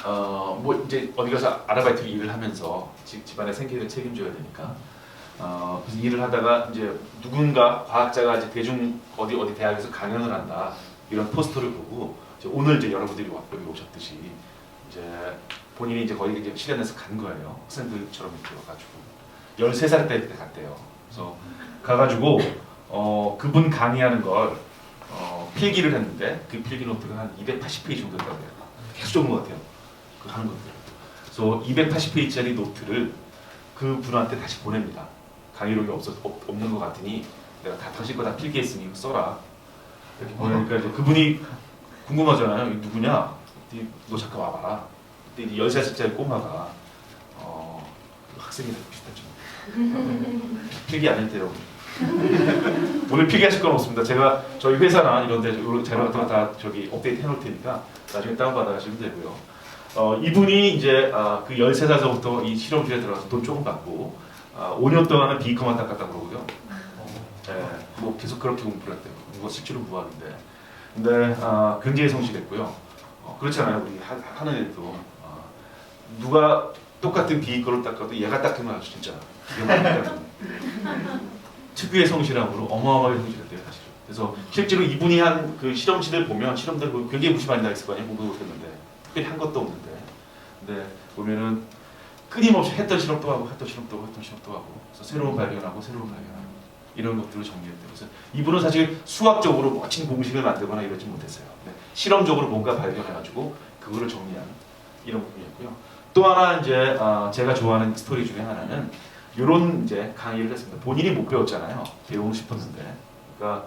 뭐 이제 어디 가서 아르바이트로 일을 하면서 집안의 생계를 책임져야 되니까 그래서 일을 하다가 이제 누군가 과학자가 이제 대중 어디 대학에서 강연을 한다 이런 포스터를 보고 이제 오늘 이제 여러분들이 여기 오셨듯이 이제 본인이 이제 거기 이제 시간 내서 간 거예요. 학생들처럼 이렇게 와가지고 13살 때 갔대요. 그래서 가가지고 그분 강의하는 걸 필기를 했는데 그 필기 노트가 한 280페이지 정도 됐다고 해요. 계속 적은 것 같아요. 그 하는 것들. 그래서 280페이지짜리 노트를 그 분한테 다시 보냅니다. 강의록이 없는 것 같으니 내가 다 당신 거 다 필기했으니 이거 써라. 이렇게 보내니까 이제 그분이 궁금하잖아요. 이 누구냐? 너 잠깐 와봐라. 그때 이제 13살짜리 꼬마가 학생이랑 비슷하죠. 필기 안 했대요. 오늘 필기하실 건 없습니다. 제가 저희 회사나 이런 데 자료 같은 거 다 저기 업데이트 해놓을 테니까 나중에 다운받아 가시면 되고요. 이분이 이제 그 13살서부터 이 실험실에 들어가서 돈 조금 받고 5년 동안은 비커만 닦았다고 그러고요. 뭐 계속 그렇게 공부를 했대요. 뭐 실제로 무학인데. 근데 굉장히 성실했고요. 그렇잖아요. 우리 하는 애도 누가 똑같은 비커를 닦아도 얘가 닦으면 아주 진짜 특유의 성실함으로 어마어마하게 성실했대요, 사실. 그래서 실제로 이분이 한 그 실험실을 보면 실험들 굉장히 무시 많이 당했을 거 아니에요, 공부 못했는데 특별히 한 것도 없는데. 근데 보면은 끊임없이 했던 실험도 하고 했던 실험도 하고 했던 실험도 하고 그래서 새로운 발견하고 새로운 발견하고 이런 것들을 정리했대요. 그래서 이분은 사실 수학적으로 멋진 공식을 만들거나 이러지 못했어요. 실험적으로 뭔가 발견해가지고 그거를 정리하는 이런 부분이었고요. 또 하나 이제 제가 좋아하는 스토리 중에 하나는 이런 이제 강의를 했습니다. 본인이 못 배웠잖아요. 배우고 싶었는데. 그러니까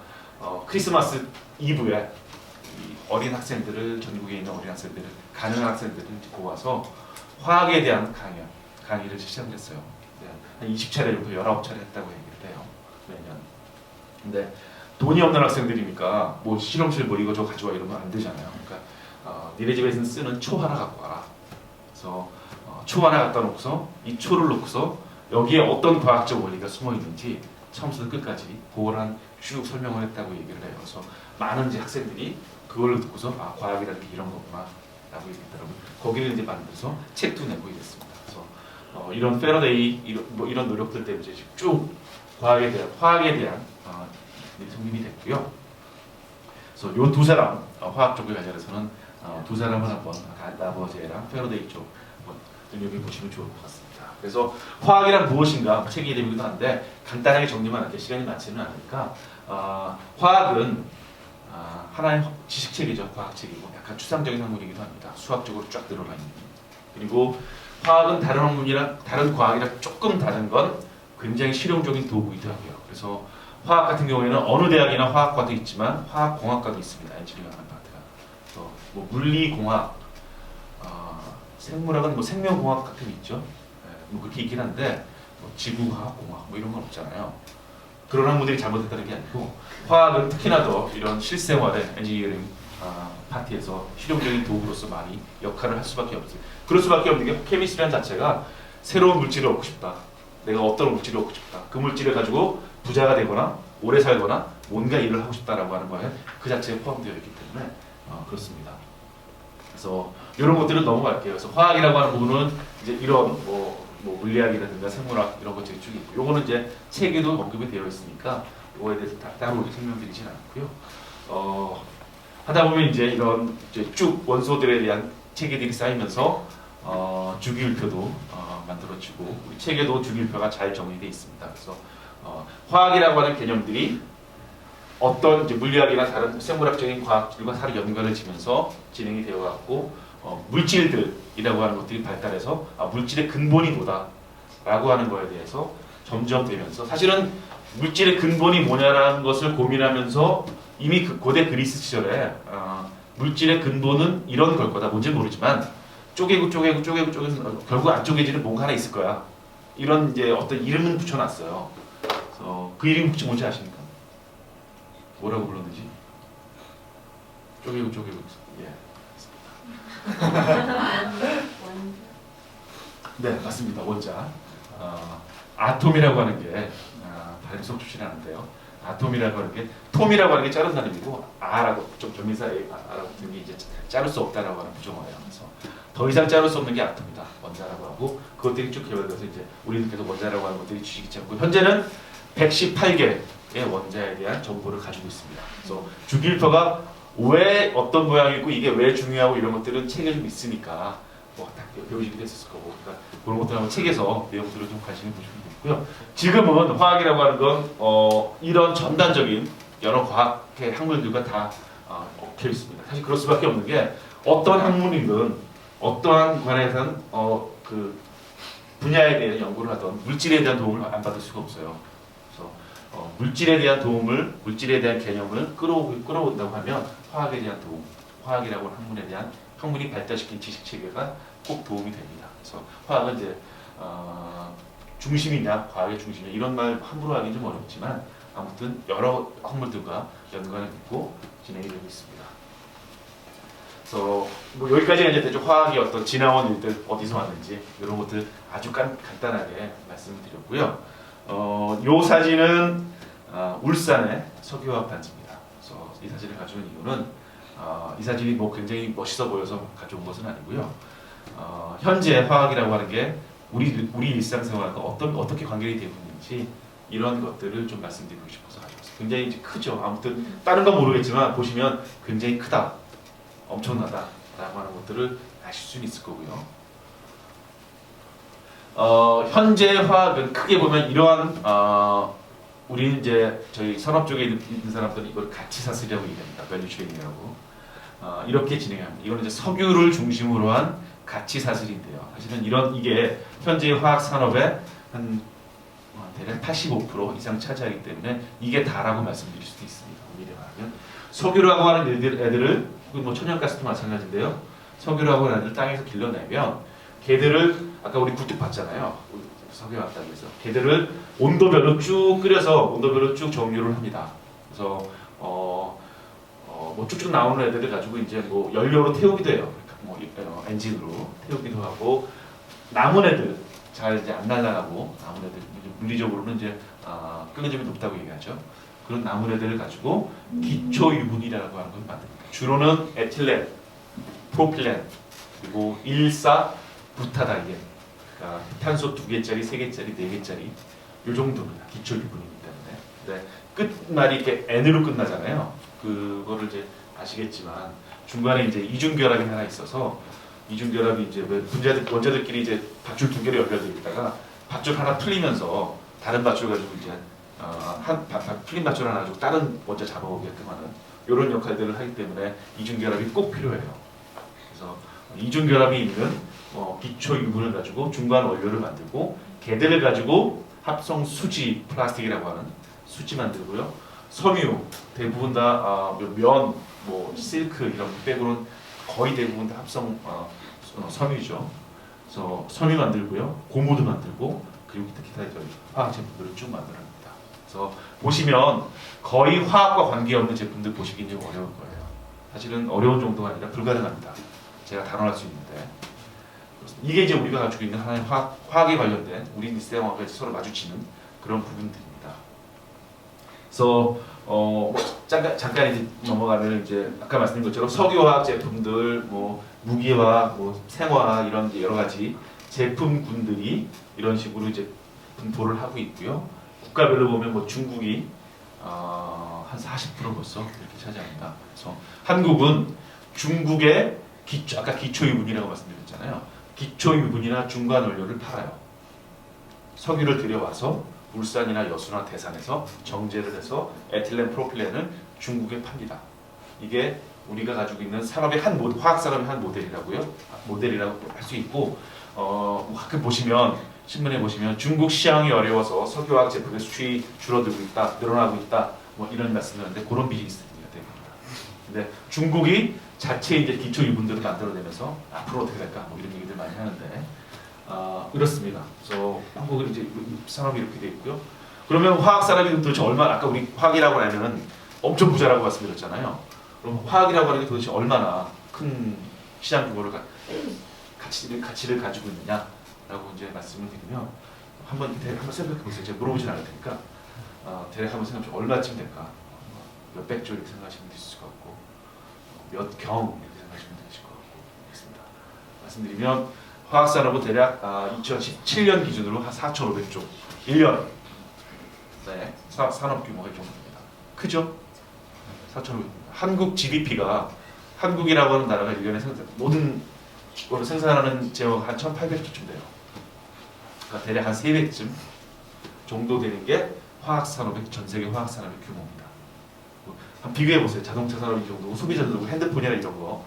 크리스마스 이브에 어린 학생들을 전국에 있는 어린 학생들을 가능한 학생들을 모아서 화학에 대한 강의를 시작을 했어요. 한 20차례 정도 19차례 했다고 얘기를 해요. 매년. 근데 돈이 없는 학생들이니까 뭐 실험실 뭐 이거 저거 가져와 이러면 안 되잖아요. 그러니까 니네 집에서 쓰는 초 하나 갖고 와라. 그래서 초 하나 갖다 놓고서 이 초를 놓고서 여기에 어떤 과학적 원리가 숨어 있는지 처음부터 끝까지 그걸 쭉 설명을 했다고 얘기를 해요. 그래서 많은 이제 학생들이 그걸 듣고서 과학이라는 게 이런 거구나 라고 얘기했더라고요. 거기를 이제 만들어서 책도 내고 이랬습니다. 그래서 이런 패러데이 이런 노력들 때문에 이제 쭉 화학에 대한 성립이 됐고요. 그래서 요 두 사람 화학 쪽에 관련해서는 두 사람을 한번 라보제랑 패러데이 쪽 눈여겨 보시면 좋을 것 같습니다. 그래서 화학이란 무엇인가 책이 이름이기도 한데 간단하게 정리만 할게요. 시간이 많지는 않으니까 화학은 하나의 지식책이죠. 과학책이고 약간 추상적인 학문이기도 합니다. 수학적으로 쫙 들어가 있는. 그리고 화학은 다른 과학이랑 조금 다른 건 굉장히 실용적인 도구이기도 하고요. 그래서 화학 같은 경우에는 어느 대학이나 화학과도 있지만 화학공학과도 있습니다. 엔지니어링 하는 파트가. 그래서 뭐 물리공학, 생물학은 뭐 생명공학 같은 게 있죠. 뭐 그렇게 있긴 한데 뭐 지구화학공학 뭐 이런 건 없잖아요. 그런 학문들이 잘못됐다는 게 아니고 화학은 특히나 더 이런 실생활의 엔지니어링 파트에서 실용적인 도구로서 많이 역할을 할 수밖에 없어요. 그럴 수밖에 없는 게 케미스트리라는 자체가 새로운 물질을 얻고 싶다. 내가 어떤 물질을 얻고 싶다. 그 물질을 가지고 부자가 되거나 오래 살거나 뭔가 일을 하고 싶다라고 하는 거에 그 자체에 포함되어 있기 때문에 그렇습니다. 그래서 이런 것들은 넘어갈게요. 그래서 화학이라고 하는 부분은 이제 이런 뭐 물리학이라든가 생물학 이런 것들이 쭉 있고, 요거는 이제 책에도 언급이 되어 있으니까 이거에 대해서 따로 설명드리진 않고요. 하다 보면 이제 이런 이제 쭉 원소들에 대한 체계들이 쌓이면서 주기율표도 만들어지고 우리 책에도 주기율표가 잘 정리되어 있습니다. 그래서 화학이라고 하는 개념들이 어떤 이제 물리학이나 다른 생물학적인 과학들과 서로 연관을 지면서 진행이 되어 왔고 물질들이라고 하는 것들이 발달해서 물질의 근본이 뭐다라고 하는 거에 대해서 점점 되면서 사실은 물질의 근본이 뭐냐라는 것을 고민하면서 이미 그 고대 그리스 시절에 물질의 근본은 이런 걸 거다 뭔지 모르지만 쪼개고 결국 안 쪼개지는 뭔가 하나 있을 거야. 이런 이제 어떤 이름은 붙여놨어요. 그래서 그 이름 혹시 뭔지 아십니까? 뭐라고 불렀는지? 쪼개고 예. 네, 맞습니다. 원자. 아톰이라고 하는 게 발음 속 좋지는 않은데요. 아톰이라고 하는 게 톰이라고 하는 게 자른 단어이고 아라고 좀 전미사에 아라고 붙은 게 이제 자를 수 없다라고 하는 부정어예요. 그래서 더 이상 자를 수 없는 게 아톰이다. 원자라고 하고 그것들이 쭉 개발돼서 이제 우리는 계속 원자라고 하는 것들이 주식이 않고 현재는 118개의 원자에 대한 정보를 가지고 있습니다. 그래서 주기율표가 왜 어떤 모양이고 이게 왜 중요하고 이런 것들은 책에 좀 있으니까 딱 배우시기도 했었을 거고 그러니까 그런 것들 한번 책에서 내용들을 좀 관심을 보시면 되고요. 지금은 화학이라고 하는 건 이런 전반적인 여러 과학의 학문들과 다 얽혀 있습니다. 사실 그럴 수밖에 없는 게 어떤 학문이든 어떠한 관해서는 그 분야에 대한 연구를 하던 물질에 대한 도움을 안 받을 수가 없어요. 그래서 물질에 대한 도움을 물질에 대한 개념을 끌어온다고 하면 화학에 대한 도움, 화학이라고 하는 학문에 대한 학문이 발달시킨 지식 체계가 꼭 도움이 됩니다. 그래서 화학은 이제 중심이냐 과학의 중심이냐 이런 말 함부로 하기는 좀 어렵지만 아무튼 여러 학문들과 연관을 맺고 진행이 되고 있습니다. 그래서 뭐 여기까지가 이제 대충 화학의 어떤 지나온 일들 어디서 왔는지 이런 것들 아주 간단하게 말씀을 드렸고요. 요 사진은 울산의 석유화학 단지입니다. 그래서 이 사진을 가져온 이유는 이 사진이 뭐 굉장히 멋있어 보여서 가져온 것은 아니고요. 현재 화학이라고 하는 게 우리 일상생활과 어떻게 관계가 되고 있는지 이런 것들을 좀 말씀드리고 싶어서 가져왔어요. 굉장히 이제 크죠. 아무튼 다른 건 모르겠지만 보시면 굉장히 크다, 엄청나다라고 하는 것들을 아실 수는 있을 거고요. 현재 화학은 크게 보면 이러한 우리는 이제 저희 산업 쪽에 있는 사람들은 이걸 가치사슬이라고 얘기합니다. 밸류체인이라고 이렇게 진행합니다. 이거는 이제 석유를 중심으로 한 가치사슬인데요. 사실은 이게 현재 화학 산업의 한 대략 85% 이상 차지하기 때문에 이게 다라고 말씀드릴 수도 있습니다. 미래 말하면 석유라고 하는 애들을 뭐 천연가스도 마찬가지인데요. 석유라고 하는 애들 땅에서 길러내면 걔들을 아까 우리 굴뚝 봤잖아요. 석유화학 단위에서 걔들을 온도별로 쭉 끓여서 온도별로 쭉 정류를 합니다. 그래서 뭐 쭉쭉 나오는 애들을 가지고 이제 뭐 연료로 태우기도 해요. 그러니까 뭐 엔진으로 태우기도 하고 남은 애들 잘 이제 안 날아가고 남은 애들 물리적으로는 이제 끓는 점이 높다고 얘기하죠. 그런 남은 애들을 가지고 기초 유분이라고 하는 걸 만듭니다. 주로는 에틸렌, 프로필렌 그리고 1,4 부타다이엔 그러니까 탄소 2개짜리, 3개짜리, 4개짜리 이 정도입니다. 기초 유분이기 때문에. 근데 끝말이 이렇게 N으로 끝나잖아요. 그거를 이제 아시겠지만 중간에 이제 이중결합이 하나 있어서 이중결합이 이제 원자들끼리 이제 밧줄 2개로 연결되어 있다가 밧줄 하나 풀리면서 다른 밧줄 가지고 이제 풀린 밧줄 하나 가지고 다른 원자 잡아오게끔 하는 이런 역할들을 하기 때문에 이중결합이 꼭 필요해요. 그래서 이중결합이 있는 기초 유분을 가지고 중간 원료를 만들고 걔들을 가지고 합성 수지 플라스틱이라고 하는 수지 만들고요. 섬유 대부분 다 면, 뭐 실크 이런 빼고는 거의 대부분 다 합성 섬유죠. 그래서 섬유 만들고요, 고무도 만들고 그리고 기타 화학 제품들을 쭉 만들어냅니다. 그래서 보시면 거의 화학과 관계없는 제품들 보시기 좀 어려울 거예요. 사실은 어려운 정도가 아니라 불가능합니다. 제가 단언할 수 있는데 이게 이제 우리가 가지고 있는 하나의 화학에 관련된 우리 미세화학과 서로 마주치는 그런 부분들입니다. 그래서 잠깐 이제 넘어가면 이제 아까 말씀드린 것처럼 석유화학 제품들, 뭐 무기화학, 뭐 생화학 이런 여러 가지 제품군들이 이런 식으로 이제 분포를 하고 있고요. 국가별로 보면 뭐 중국이 한 40% 벌써 이렇게 차지합니다. 그래서 한국은 중국의 아까 기초 유분이라고 말씀드렸잖아요. 기초 유분이나 중간 원료를 팔아요. 석유를 들여와서 울산이나 여수나 대산에서 정제를 해서 에틸렌 프로필렌을 중국에 팝니다. 이게 우리가 가지고 있는 산업의 화학 산업의 한 모델이라고 할 수 있고 가끔 보시면 신문에 보시면 중국 시장이 어려워서 석유화학 제품의 수출이 줄어들고 있다, 늘어나고 있다, 뭐 이런 말씀을 하는데 그런 비즈니스들이 됩니다. 근데 중국이 자체 이제 기초 유분들을 만들어내면서 앞으로 어떻게 될까 뭐 이런 얘기들 많이 하는데 이렇습니다. 그래서 한국은 이제 산업이 이렇게 돼 있고요. 그러면 화학 산업이 도대체 얼마나 아까 우리 화학이라고 하면 엄청 부자라고 말씀드렸잖아요. 그럼 화학이라고 하는 게 도대체 얼마나 큰 시장 규모를 가치를 가지고 있느냐라고 이제 말씀을 드리면 한번 생각해 보세요. 제가 물어보진 않을 테니까 대략 한번 생각해 보세요. 얼마쯤 될까? 몇백 조 이렇게 생각하시면 되실 것 같고 몇 경 이렇게 생각하시면 되실 것 같고 그렇습니다. 말씀드리면 화학산업은 대략 2017년 기준으로 한 4,500조 1년 네, 산업 규모가 이 정도입니다. 크죠? 4,500조. 한국 GDP가 한국이라고 하는 나라가 1년에 모든 거를 생산하는 제어가 한 1,800조쯤 돼요. 그러니까 대략 한 3배쯤 정도 되는 게 화학산업의 전 세계 화학산업의 규모입니다. 한번 비교해 보세요. 자동차 산업 이 정도, 소비자들 핸드폰이나 이런 거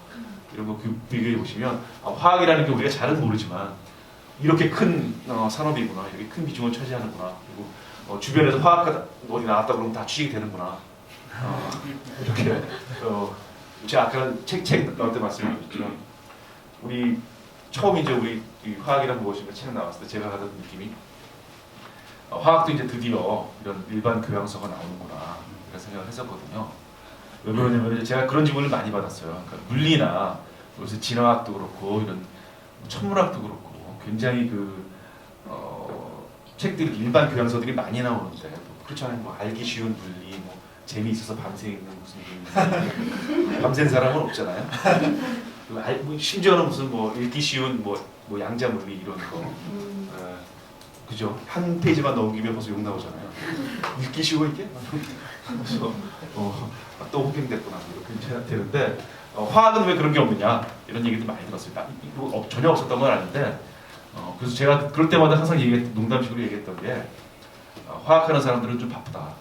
이런 거 비교해 보시면 화학이라는 게 우리가 잘은 모르지만 이렇게 큰 산업이구나, 이렇게 큰 비중을 차지하는구나. 그리고 주변에서 화학가 어디 나왔다 그러면 다 취직이 되는구나. 이렇게 제가 아까 책 나올 때 말씀드렸지만 우리 처음 이제 우리 화학이란 무엇인가 책 나왔을 때 제가 가졌던 느낌이 화학도 이제 드디어 이런 일반 교양서가 나오는구나 이런 생각을 했었거든요. 왜 그러냐면 제가 그런 질문을 많이 받았어요. 그러니까 물리나 요새 진화학도 그렇고 이런 천문학도 그렇고 굉장히 책들이 일반 교양서들이 많이 나오는데 그렇잖아요. 뭐 알기 쉬운 물리, 뭐 재미있어서 밤새 읽는 무슨 밤샌 사람은 없잖아요. 뭐 심지어는 무슨 뭐 읽기 쉬운 뭐 양자 물리 이런 거, 그죠? 한 페이지만 넘기면 벌써 욕 나오잖아요. 읽기 쉬워 이게? 그래서 또 호갱됐구나 이렇게 되는데 화학은 왜 그런 게 없느냐 이런 얘기도 많이 들었습니다. 전혀 없었던 건 아닌데 그래서 제가 그럴 때마다 항상 농담식으로 얘기했던 게 화학하는 사람들은 좀 바쁘다.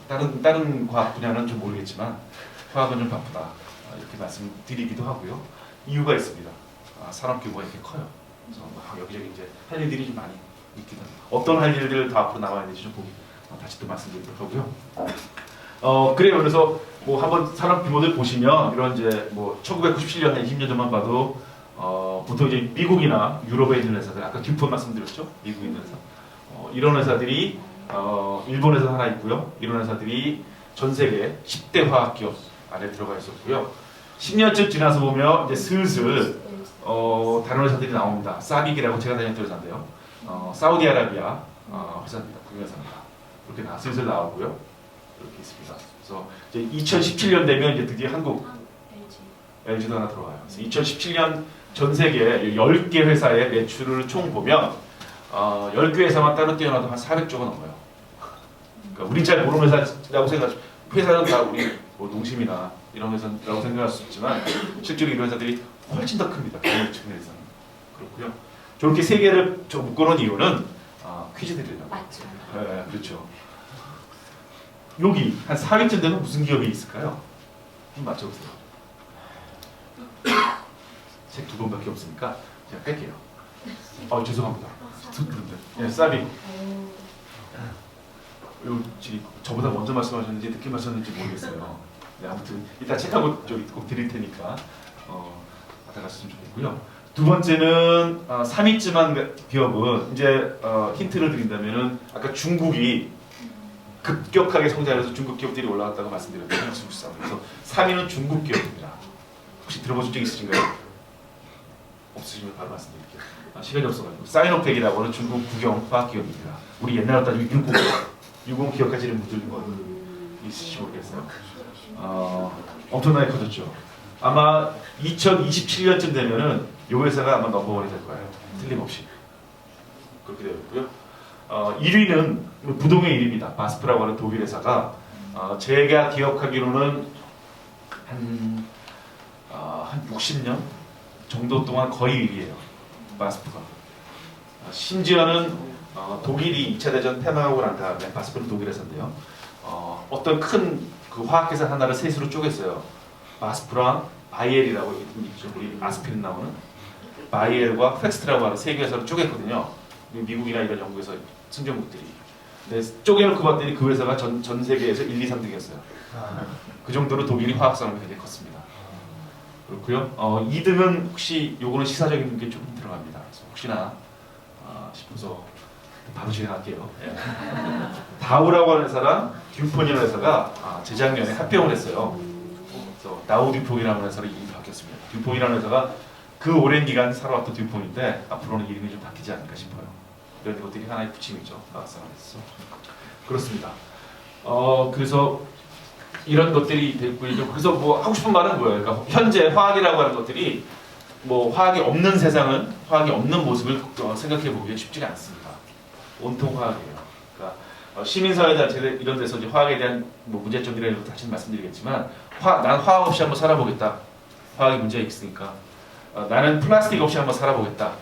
다른 과학 분야는 좀 모르겠지만 화학은 좀 바쁘다 이렇게 말씀드리기도 하고요. 이유가 있습니다. 산업 규모가 이렇게 커요. 그래서 여기저기 이제 할 일들이 좀 많이 있기도 합니다. 어떤 할 일들 더 앞으로 나와야 될지 좀 다시 또 말씀드리도록 하고요. 그래요. 그래서 뭐 한번 산업 규모들 보시면 이런 이제 뭐 1997년 한 20년 전만 봐도 보통 이제 미국이나 유럽에 있는 회사들, 아까 듀폰 말씀드렸죠? 미국에 있는 회사. 이런 회사들이 일본에서 하나 있고요. 이런 회사들이 전 세계 10대 화학 기업 안에 들어가 있었고요. 10년쯤 지나서 보면 이제 슬슬 다른 회사들이 나옵니다. 사빅이라고 제가 다녔던 회사인데요. 사우디아라비아 회사입니다. 국영회사입니다. 그렇게 슬슬 나오고요. 이렇게 있습니다. 그래서 이제 2017년 되면 이제 드디어 한국 LG도 하나 들어와요. 그래서 2017년 전 세계 10개 회사의 매출을 총 보면 10개 회사만 따로 떼어놔도 한 400조가 넘어요. 그러니까 우리 잘 모르는 회사라고 생각하죠. 회사는 다 우리 뭐 농심이나 이런 회사라고 생각할 수 있지만 실제로 이런 회사들이 훨씬 더 큽니다. 경영 측면에서는. 그렇고요. 저렇게 세 개를 묶어놓은 이유는 퀴즈 드리려고. 맞죠. 네, 그렇죠. 여기 한 4위쯤 되면 무슨 기업이 있을까요? 좀 맞춰보세요. 책 2번밖에 없으니까 제가 뺄게요. 죄송합니다. 네, 사빅. 저보다 먼저 말씀하셨는지 늦게 말씀하셨는지 모르겠어요. 네, 아무튼 이따 책하고 꼭 드릴 테니까 받아가셨으면 좋겠고요. 두 번째는 3위쯤한 기업은 이제 힌트를 드린다면은 아까 중국이 급격하게 성장해서 중국 기업들이 올라왔다고 말씀드렸잖아요. 그래서 3위는 중국 기업입니다. 혹시 들어보신 적 있으신가요? 없으시면 바로 말씀드릴게요. 시간이 없어가지고 사이노팩이라고 하는 중국 국영 화학기업입니다. 우리 옛날로 따지면 유공 기억하시는 분들 있으시지 모르겠어요. 엄청나게 커졌죠. 아마 2027년쯤 되면은 이 회사가 아마 넘버원이 될 거예요. 틀림없이. 그렇게 되어 있고요. 1위는 부동의 1위입니다. 바스프라고 하는 독일 회사가 제가 기억하기로는 한 60년 정도 동안 거의 1위예요. 바스프가. 심지어는 독일이 2차 대전 패망하고 난 다음에 바스프는 독일 회사인데요. 어떤 큰 그 화학회사 하나를 셋으로 쪼갰어요. 바스프랑 바이엘이라고 있죠. 우리 아스피린 나오는 바이엘과 팩스트라고 하는 세 개 회사를 쪼갰거든요. 미국이나 이런 영국에서 승전국들이. 근데 쪼개놓고 봤더니 그 회사가 전 세계에서 1, 2, 3등이었어요. 그 정도로 독일이 화학 산업이 굉장히 컸습니다. 그렇고요. 2등은 혹시 요거는 시사적인 게 좀 들어갑니다. 그래서 혹시나 싶어서 바로 진행할게요. 예. 다우라고 하는 회사랑 듀폰이라는 회사가 재작년에 합병을 했어요. 그래서 다우 듀폰이라는 회사로 이름이 바뀌었습니다. 듀폰이라는 회사가 그 오랜 기간 살아왔던 듀폰인데 앞으로는 이름이 좀 바뀌지 않을까 싶어요. 이런 것들이 하나의 부침이죠. 화학산업에서. 그렇습니다. 그래서 이런 것들이 됐고요. 그래서 뭐 하고 싶은 말은 뭐예요? 그러니까 현재 화학이라고 하는 것들이 뭐 화학이 없는 세상은 화학이 없는 모습을 생각해 보기가 쉽지가 않습니다. 온통 화학이에요. 그러니까 시민사회단체들 이런 데서 이제 화학에 대한 뭐 문제점이라는 것도 다시 말씀드리겠지만 난 화학 없이 한번 살아보겠다. 화학이 문제가 있으니까 나는 플라스틱 없이 한번 살아보겠다.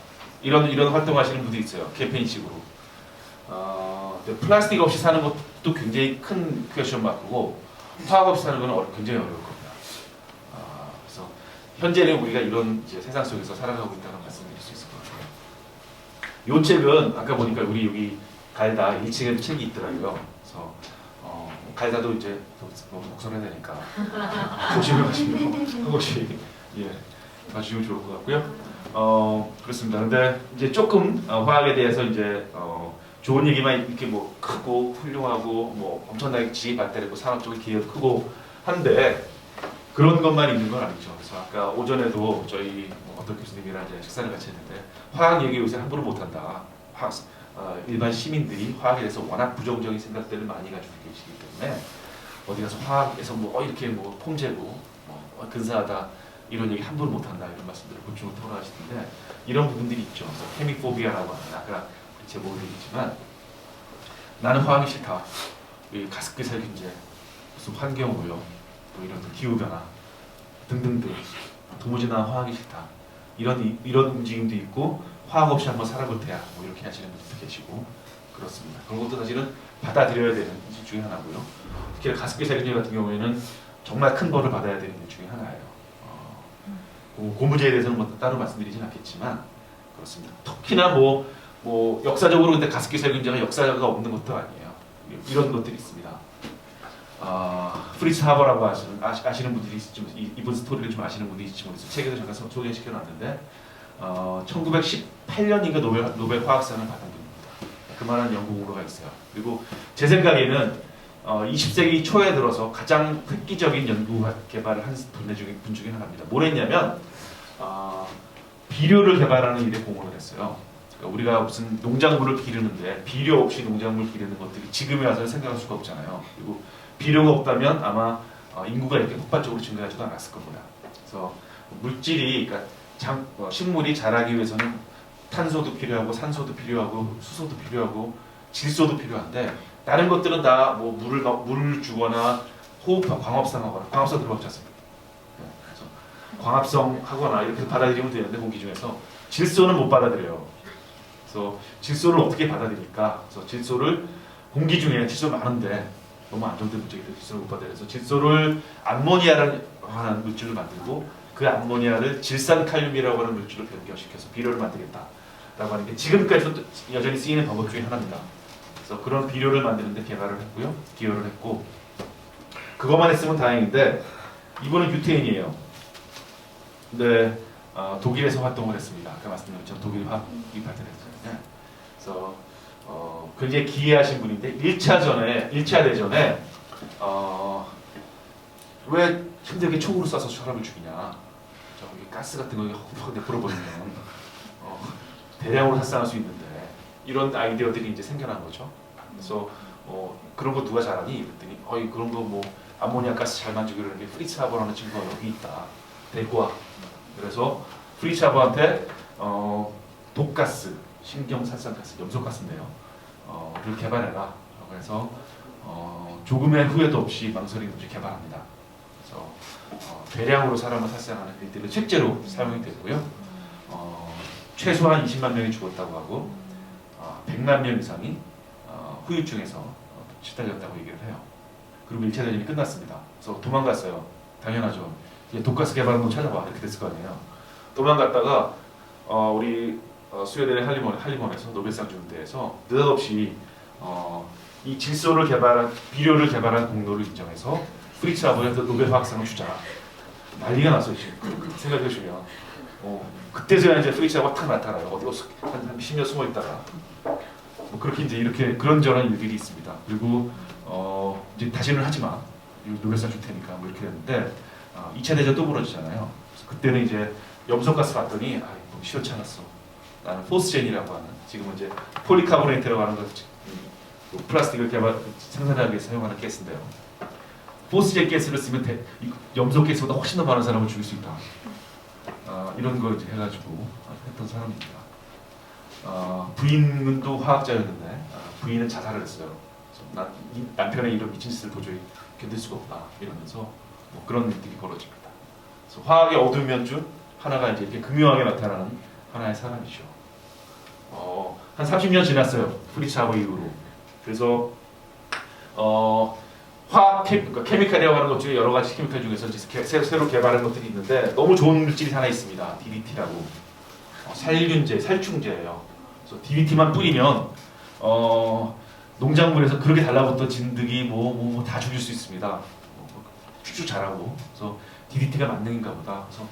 이런 활동하시는 분들이 있어요. 캠페인식으로. 플라스틱 없이 사는 것도 굉장히 큰 퀘스천 마크고 화학 없이 사는 건 굉장히 어려울 겁니다. 그래서 현재는 우리가 이런 이제 세상 속에서 살아가고 있다는 말씀드릴 수 있을 것 같아요. 이 책은 아까 보니까 우리 여기 갈다 1층에도 책이 있더라고요. 그래서 갈다도 이제 너무 독설해야 되니까 조심히 가시면 한 권씩 봐주시면 좋을 것 같고요. 그렇습니다. 근데 이제 조금 화학에 대해서 이제 좋은 얘기만 이렇게 뭐 크고 훌륭하고 뭐 엄청나게 지위 발달했고 산업 쪽에 기여도 크고 한데 그런 것만 있는 건 아니죠. 그래서 아까 오전에도 저희 어떤 교수님이랑 이제 식사를 같이 했는데 화학 얘기 요새 함부로 못한다. 일반 시민들이 화학에 대해서 워낙 부정적인 생각들을 많이 가지고 계시기 때문에 어디 가서 화학에서 뭐 이렇게 뭐 폼재고 근사하다 이런 얘기 함부로 못한다 이런 말씀들을 보충을 토로하시는데 이런 부분들이 있죠. 그래서 케미포비아라고 하는 아까 제목을 드리지만 나는 화학이 싫다. 가습기 살균제, 무슨 환경오염, 또 이런 기후 변화 등등등 도무지 난 화학이 싫다. 이런 움직임도 있고 화학 없이 한번 살아볼 테야. 뭐 이렇게 하시는 분들도 계시고 그렇습니다. 그런 것도 사실은 받아들여야 되는 일 중에 하나고요. 특히 가습기 살균제 같은 경우에는 정말 큰 벌을 받아야 되는 일 중에 하나예요. 그 문제에 대해서는 뭐 따로 말씀드리진 않겠지만 그렇습니다. 특히나 뭐 역사적으로 근데 가습기 살균제가 역사가 없는 것도 아니에요. 이런 것들이 있습니다. 프리츠 하버라고 아시는 분들이 좀 이분 스토리를 좀 아시는 분들이 있을지 모르겠어요. 책에도 잠깐 소개시켜 놨는데 1918년인가 노벨 화학상을 받은 분입니다. 그만한 연구공로가 있어요. 그리고 제 생각에는 20세기 초에 들어서 가장 획기적인 연구 개발을 한 분 중에 하나입니다. 뭘 했냐면 비료를 개발하는 일에 공헌을 했어요. 그러니까 우리가 무슨 농작물을 기르는데 비료 없이 농작물 기르는 것들이 지금에 와서 생각할 수가 없잖아요. 그리고 비료가 없다면 아마 인구가 이렇게 폭발적으로 증가하지도 않았을 겁니다. 그래서 물질이, 그러니까 식물이 자라기 위해서는 탄소도 필요하고 산소도 필요하고 수소도 필요하고 질소도 필요한데 다른 것들은 다 뭐 물을 주거나 광합성하거나 광합성 들어봤지 않습니까? 그래서 광합성하거나 이렇게 받아들이면 되는데 공기 중에서 질소는 못 받아들여요. 그래서 질소를 어떻게 받아들일까? 그래서 질소를 공기 중에 질소 많은데 너무 안정된 물질이 질소를 못 받아들여서 질소를 암모니아라는 하는 물질을 만들고 그 암모니아를 질산칼륨이라고 하는 물질로 변경시켜서 비료를 만들겠다라고 하는 게 지금까지도 여전히 쓰이는 방법 중에 하나입니다. 그래서 그런 비료를 만드는데 개발을 했고요, 기여를 했고 그것만 했으면 다행인데 이분은 유태인이에요. 근데 독일에서 활동을 했습니다. 아까 말씀드린 것처럼 독일 화학 이파트를 했잖아요. 그래서 굉장히 기이하신 분인데 1차 대전에 왜 힘들게 총으로 쏴서 사람을 죽이냐, 저기 가스 같은 거 확 내버려버리면 대량으로 살상할 수 있는데 이런 아이디어들이 이제 생겨난 거죠. 그래서 그런 거 누가 잘하니? 그랬더니 그런 거 뭐 암모니아 가스 잘 만들고 이러는 게 프리츠 하버라는 친구가 여기 있다, 데리고 와. 그래서 프리츠 하버한테 독가스, 신경살산가스, 염소가스인데요, 를 개발해라. 그래서 조금의 후회도 없이 망설임 없이 개발합니다. 그래서 대량으로 사람을 살상하는 일들은 실제로 사용이 되고요. 최소한 20만 명이 죽었다고 하고 100만 명 이상이 후유증에서 시달렸다고 얘기를 해요. 그리고 1차 대전이 끝났습니다. 그래서 도망갔어요. 당연하죠. 독가스 개발한 거 찾아봐, 이렇게 됐을 거 아니에요. 도망갔다가 우리 스웨덴의 할리먼에서 노벨상 주는 데에서 느닷없이 이 질소를 개발한, 비료를 개발한 공로를 인정해서 프리츠 하버한테 노벨 화학상을 주자. 난리가 났어요. 지금 생각해 보시면 그때서야 이제 프리츠 하버가 탁 나타나요. 어디 한 10년 숨어 있다가 그렇게 이제 이렇게 그런저런 일들이 있습니다. 그리고 이제 다시는 하지 마, 노벨상 줄 테니까 뭐 이렇게 했는데 2차 대전 또 벌어지잖아요. 그때는 이제 염소가스 봤더니 시원치 않았어. 나는 포스젠이라고 하는, 지금은 이제 폴리카보네이트라고 하는 플라스틱을 생산하기 위해서 사용하는 가스인데요. 포스젠 가스를 쓰면 염소 가스보다 훨씬 더 많은 사람을 죽일 수 있다. 이런 걸 이제 해가지고 했던 사람입니다. 부인은 또 화학자였는데 부인은 자살을 했어요. 남편의 이런 미친 짓을 도저히 견딜 수가 없다 이러면서 뭐 그런 일들이 벌어집니다. 그래서 화학의 어두운 면 중 하나가 이제 이렇게 극명하게 나타나는 하나의 사람이죠. 한 30년 지났어요. 프리츠 하버 이후로. 그래서 그러니까 케미칼이라고 하는 것 중에 여러 가지 케미칼 중에서 새로 개발한 것들이 있는데 너무 좋은 물질이 하나 있습니다. DDT라고. 살균제, 살충제예요. 그래서 DDT만 뿌리면 농작물에서 그렇게 달라붙던 진드기 뭐 다 죽일 수 있습니다. 쭉쭉 자라고. 그래서 DDT가 만능인가 보다. 그래서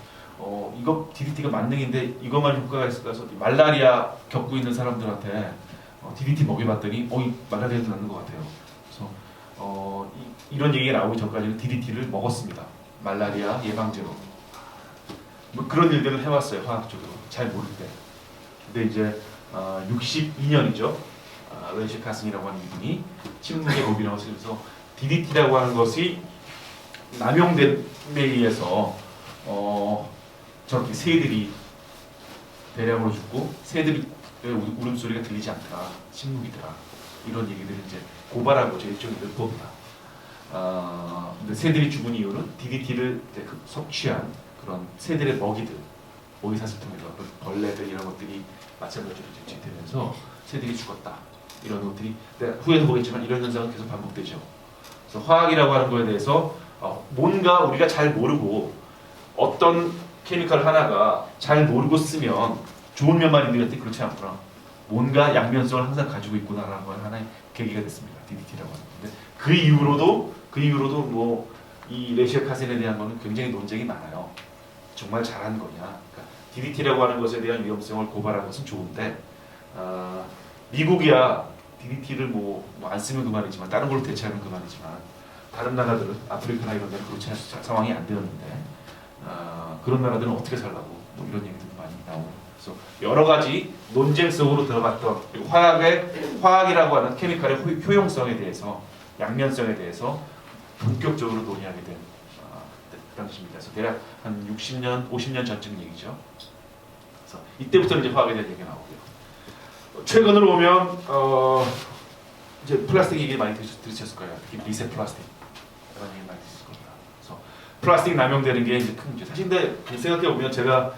이거 DDT가 만능인데 이것만 효과가 있을까 해서 말라리아 겪고 있는 사람들한테 DDT 먹여봤더니 말라리아도 낫는 것 같아요. 그래서 이런 얘기가 나오기 전까지는 DDT를 먹었습니다. 말라리아 예방제로. 뭐 그런 일들을 해왔어요. 화학적으로 잘 모를 때. 근데 이제 62년이죠. 렌시 카슨이라고 하는 이분이 침묵의 법이라고 쓰면서 DDT라고 하는 것이 남용됨에 의해서 저렇게 새들이 대량으로 죽고 새들이 울음소리가 들리지 않더라, 침묵이더라, 이런 얘기들을 이제 고발하고 제 일종의 율법이다. 근데 새들이 죽은 이유는 DDT를 섭취한 그런 새들의 먹이사슬 통해서 벌레들 이런 것들이 마찬가지로 제치되면서 새들이 죽었다, 이런 것들이 후에도 보겠지만 이런 현상은 계속 반복되죠. 그래서 화학이라고 하는 거에 대해서 뭔가 우리가 잘 모르고 어떤 케미칼 하나가 잘 모르고 쓰면 좋은 면만 있는 것 같은데 그렇지 않구나, 뭔가 양면성을 항상 가지고 있구나라는 건 하나의 계기가 됐습니다. DDT라고 하는 건데 그 이후로도 그 이후로도 뭐 이 레시아 카센에 대한 거는 굉장히 논쟁이 많아요. 정말 잘한 거냐. 그러니까 DDT라고 하는 것에 대한 위험성을 고발하는 것은 좋은데 미국이야 DDT를 뭐 안 쓰면 그만이지만 다른 걸로 대체하면 그만이지만 다른 나라들은 아프리카나 이런 데는 그렇지 않은 상황이 안 되었는데 그런 나라들은 어떻게 살라고 뭐 이런 얘기들도 많이 나오고 그래서 여러 가지 논쟁 속으로 들어갔던 그리고 화학이라고 하는 케미칼의 효용성에 대해서 양면성에 대해서 본격적으로 논의하게 된 당시입니다. 그래서 대략 한 60년, 50년 전쯤 얘기죠. 그래서 이때부터 이제 화학에 대한 얘기가 나오고요. 최근으로 오면 이제 플라스틱 얘기 많이 들으셨을 거예요. 특히 미세 플라스틱 이런 얘기 많이 들으셨을 겁니다. 그래서 플라스틱 남용되는 게 이제 큰 문제. 사실 근데 생각해 보면 제가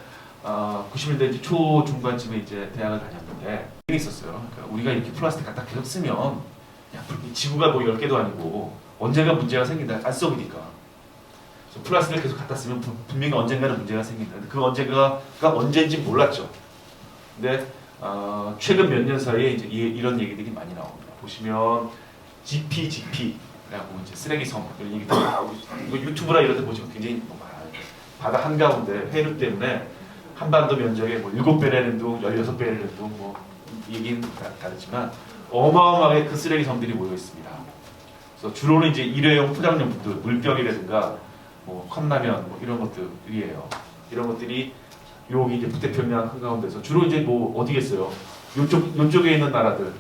90년대 초 중반쯤에 이제 대학을 다녔는데 있었어요. 그러니까 우리가 이렇게 플라스틱 갖다 계속 쓰면 야, 지구가 뭐 10개도 아니고 언젠가 문제가 생긴다. 안 썩으니까. 그래서 플라스틱을 계속 갖다 쓰면 분명히 언젠가는 문제가 생긴다. 근데 그 언젠가가 언제인지 몰랐죠. 근데 최근 몇 년 사이에 이제 이런 얘기들이 많이 나옵니다. 보시면 GP라고 이제 쓰레기섬 이런 얘기들 나오고 이거 유튜브나 이런 데 보시면 굉장히 많아요. 바다 한가운데 해류 때문에 한반도 면적의 뭐 7배라는 둥, 16배라는 둥, 뭐 얘기는 다르지만 어마어마하게 그 쓰레기섬들이 모여 있습니다. 그래서 주로는 이제 일회용 포장용품들, 물병이라든가 뭐 컵라면 뭐 이런 것들이에요. 이런 것들이 여기 이제 북태평양 한가운데서 주로 이제 뭐 어디겠어요? 요쪽에 있는 나라들,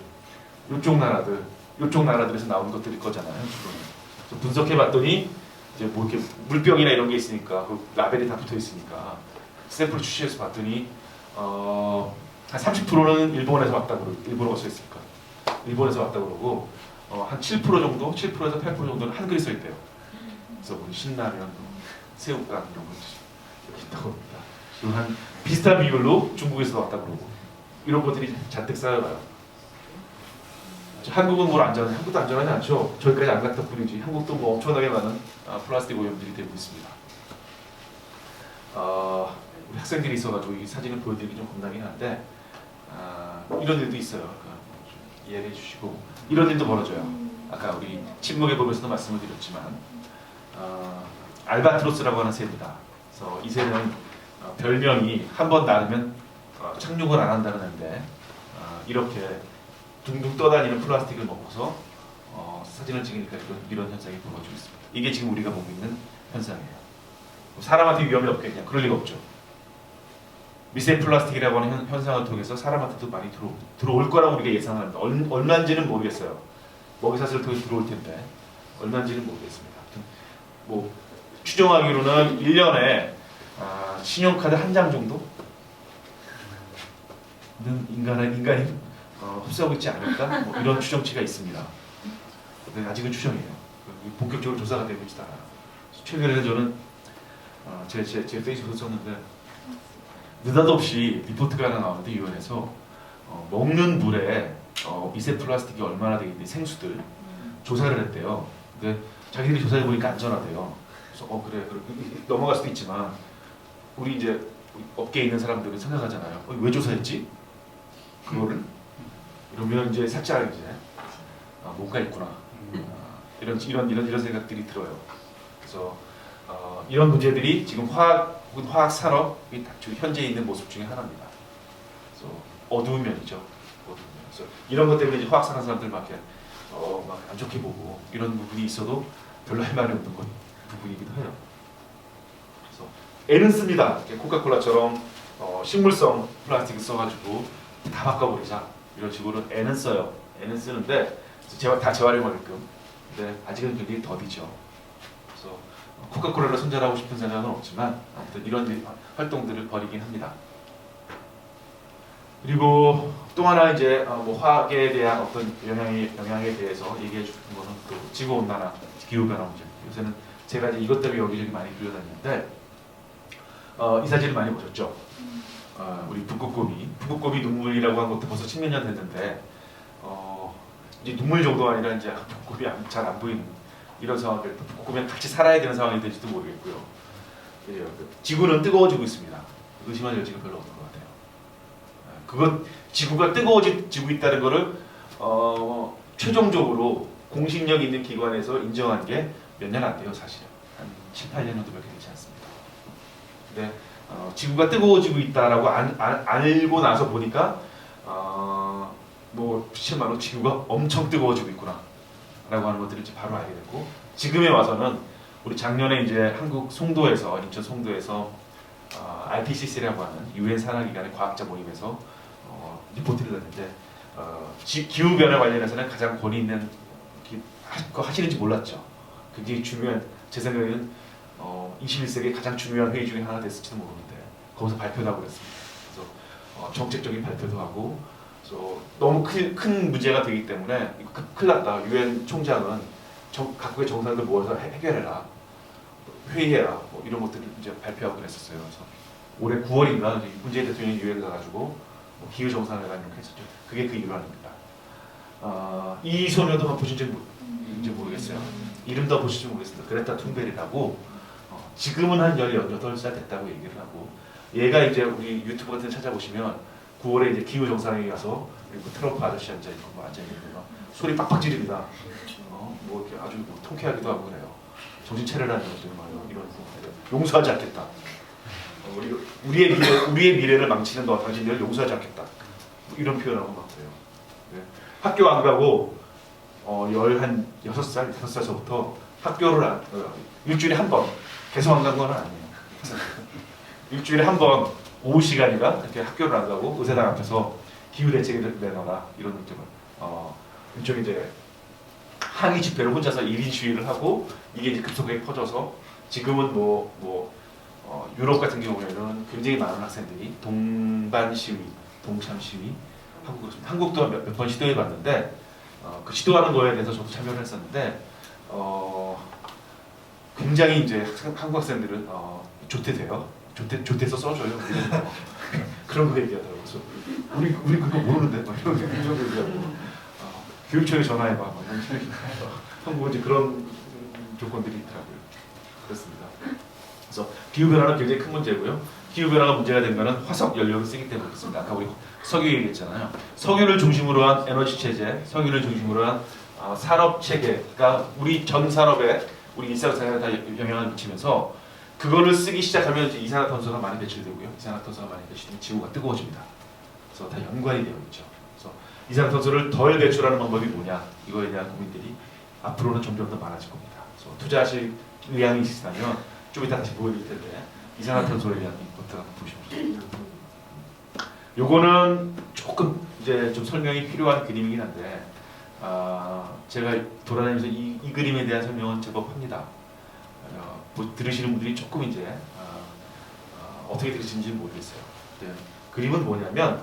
요쪽 나라들에서 나오는 것들일 거잖아요. 주로는. 분석해봤더니 이제 뭐 이렇게 물병이나 이런 게 있으니까 그 라벨이 다 붙어 있으니까 샘플을 취재해서 봤더니 한 30%는 일본에서 왔다 그러고 일본어가 써 있으니까 일본에서 왔다 그러고 한 7% 정도, 7%에서 8% 정도는 한글이 써 있대요. 그래서 우리 신라면, 새우깡 이런 것들이 있다고 합니다. 그리고 한 비슷한 비율로 중국에서 왔다 그러고 이런 것들이 잔뜩 쌓여가요. 한국은 뭘 안전해? 한국도 안전하지 않죠. 저기까지 안 갔다 뿐이지. 한국도 뭐 엄청나게 많은 플라스틱 오염들이 되고 있습니다. 우리 학생들이 있어가지고 이 사진을 보여드리기 좀 겁나긴 한데 이런 일도 있어요. 그러니까 좀 이해해 주시고 이런 일도 벌어져요. 아까 우리 침묵의 법에서도 말씀을 드렸지만 알바트로스라고 하는 새입니다. 그래서 이 새는 별명이 한 번 낳으면 착륙을 안 한다는 애인데 이렇게 둥둥 떠다니는 플라스틱을 먹고서 사진을 찍으니까 이런 현상이 벌어지고 있습니다. 이게 지금 우리가 보고 있는 현상이에요. 사람한테 위험이 없겠냐? 그럴 리가 없죠. 미세 플라스틱이라고 하는 현상을 통해서 사람한테도 많이 들어올 거라고 우리가 예상합니다. 얼마인지는 모르겠어요. 먹이사슬을 통해서 들어올 텐데 얼마인지는 모르겠습니다. 뭐 추정하기로는 1년에 신용카드 한 장 정도는 인간이 흡수하고 있지 않을까? 뭐 이런 추정치가 있습니다. 근데 아직은 추정이에요. 본격적으로 조사가 되고 있지 않아요. 최근에 저는 제 페이스북에 썼는데 느닷없이 리포트가 하나 나오는데 유엔에서 먹는 물에 미세 플라스틱이 얼마나 되겠는데 생수들 조사를 했대요. 근데 자기들이 조사해 보니까 안전하대요. 그래서 그래 넘어갈 수도 있지만 우리 이제 업계에 있는 사람들은 생각하잖아요. 왜 조사했지? 그거를 이러면 이제 살짝 이제 뭔가 있구나. 이런 생각들이 들어요. 그래서 이런 문제들이 지금 화학 산업이 현재 있는 모습 중에 하나입니다. 그래서 어두운 면이죠. 그래서 이런 것 때문에 이제 화학 산업 사람들 막 안 좋게 보고 이런 부분이 있어도 별로 할 말이 없는 부분이기도 해요. 그래서 애는 씁니다. 코카콜라처럼 식물성 플라스틱을 써가지고 다 바꿔버리자 이런 식으로 애는 써요. 애는 쓰는데 다 재활용하게끔. 근데 아직은 굉장히 더디죠. 그래서 코카콜라를 손절하고 싶은 생각은 없지만 아무튼 이런 활동들을 벌이긴 합니다. 그리고 또 하나 이제 뭐 화학에 대한 어떤 영향에 대해서 얘기해 주는 거는 또 지구 온난화, 기후 변화 문제. 요새는 제가 이제 이것 때문에 여기저기 많이 돌려다니는데 이 사진을 많이 보셨죠? 우리 북극곰이 눈물이라고 한 것도 벌써 10몇 년 됐는데 이제 눈물 정도가 아니라 이제 북극곰이 잘 안 보이는 이런 상황들, 북극곰이 같이 살아야 되는 상황이 될지도 모르겠고요. 지구는 뜨거워지고 있습니다. 의심할 여지가 별로 없는 것 같아요. 지구가 뜨거워지고 있다는 것을 최종적으로 공식력 있는 기관에서 인정한 게 몇 년 안 돼요, 사실. 한 7, 8년 정도밖에 되지 않습니다. 근데 지구가 뜨거워지고 있다라고 알고 나서 보니까 뭐 실제로 지구가 엄청 뜨거워지고 있구나 라고 하는 것들을 이제 바로 알게 됐고, 지금에 와서는 우리 작년에 이제 한국 송도에서, 인천 송도에서 IPCC라고 하는 유엔 산하기관의 과학자 모임에서 리포트를 냈는데, 기후 변화 관련해서는 가장 권위 있는 거 하시는지 몰랐죠. 굉장히 중요한, 제 생각에는 21세기 가장 중요한 회의 중에 하나 됐을지도 모르는데 거기서 발표도 하고 그랬습니다. 그래서 정책적인 발표도 하고, 그래서 너무 큰 문제가 되기 때문에 이거 큰일 났다. 유엔 총장은 각국의 정상들 모아서 해결해라, 회의해라, 뭐 이런 것들을 이제 발표하고 그랬었어요. 그래서 올해 9월인가 문재인 대통령이 유엔 가가지고 기후 정상회담 이렇게 했었죠. 그게 그 일환입니다. 이 소녀도 한번 보신지 모르겠어요. 이름도 보실지 모르겠습니다. 그레타 툰베리라고, 지금은 한 18살 됐다고 얘기를 하고, 얘가 이제 우리 유튜브 같은 데 찾아보시면 9월에 이제 기후 정상회의 가서 뭐 트럼프 아저씨 앉아있고 뭐 앉아있는 거 소리 빡빡 지릅니다. 뭐 이렇게 아주 뭐 통쾌하기도 하고 그래요. 정신 차려라는 거죠. 이런 용서하지 않겠다. 우리의 미래를 망치는 너 당신들을 용서하지 않겠다. 뭐 이런 표현하고 막 그래요. 네. 학교 안 가고 16살, 5살서부터 학교를 일주일에 한 번, 계속 안 간 건 아니에요. 일주일에 한 번 오후 시간이가 이렇게 학교를 안 가고 의사당 앞에서 기후 대책을 내놔라, 이런 느낌을 일종의 이제 항의 집회를 혼자서 1인 시위를 하고, 이게 이제 급속하게 퍼져서 지금은 유럽 같은 경우에는 굉장히 많은 학생들이 동반 시위, 동참 시위 하고 그렇습니다. 한국도 몇 번 시도해봤는데 그 시도하는 거에 대해서 저도 참여를 했었는데 굉장히 이제 한국 학생들은 조퇴돼요. 조퇴해서 써줘요. 그런 거 얘기하더라고요. 그래서 우리 그거 모르는데 막 이런 정도 얘기하고, 교육청에 전화해봐 막 이런 한국은 이제 그런 조건들이 있더라고요. 그렇습니다. 그래서 기후 변화는 굉장히 큰 문제고요. 기후 변화가 문제가 되면 화석 연료를 쓰기 때문에 그렇습니다. 아까 우리 석유 얘기했잖아요. 석유를 중심으로 한 에너지 체제, 석유를 중심으로 한 산업 체계가 우리 전 산업에, 우리 일상생활에 다 영향을 미치면서, 그거를 쓰기 시작하면 이제 이산화탄소가 많이 배출되고요. 이산화탄소가 많이 배출되면 지구가 뜨거워집니다. 그래서 다 연관이 되어 있죠. 그래서 이산화탄소를 덜 배출하는 방법이 뭐냐, 이거에 대한 고민들이 앞으로는 점점 더 많아질 겁니다. 그래서 투자하실 의향이 있으시다면 좀 이따 다시 보여드릴 텐데, 이산화탄소에 대한 것들 한번 보시면 좋습니다. 요거는 조금 이제 좀 설명이 필요한 그림이긴 한데, 제가 돌아다니면서 이 그림에 대한 설명은 제법 합니다. 들으시는 분들이 조금 이제 어떻게 들으시는지 모르겠어요. 네. 그림은 뭐냐면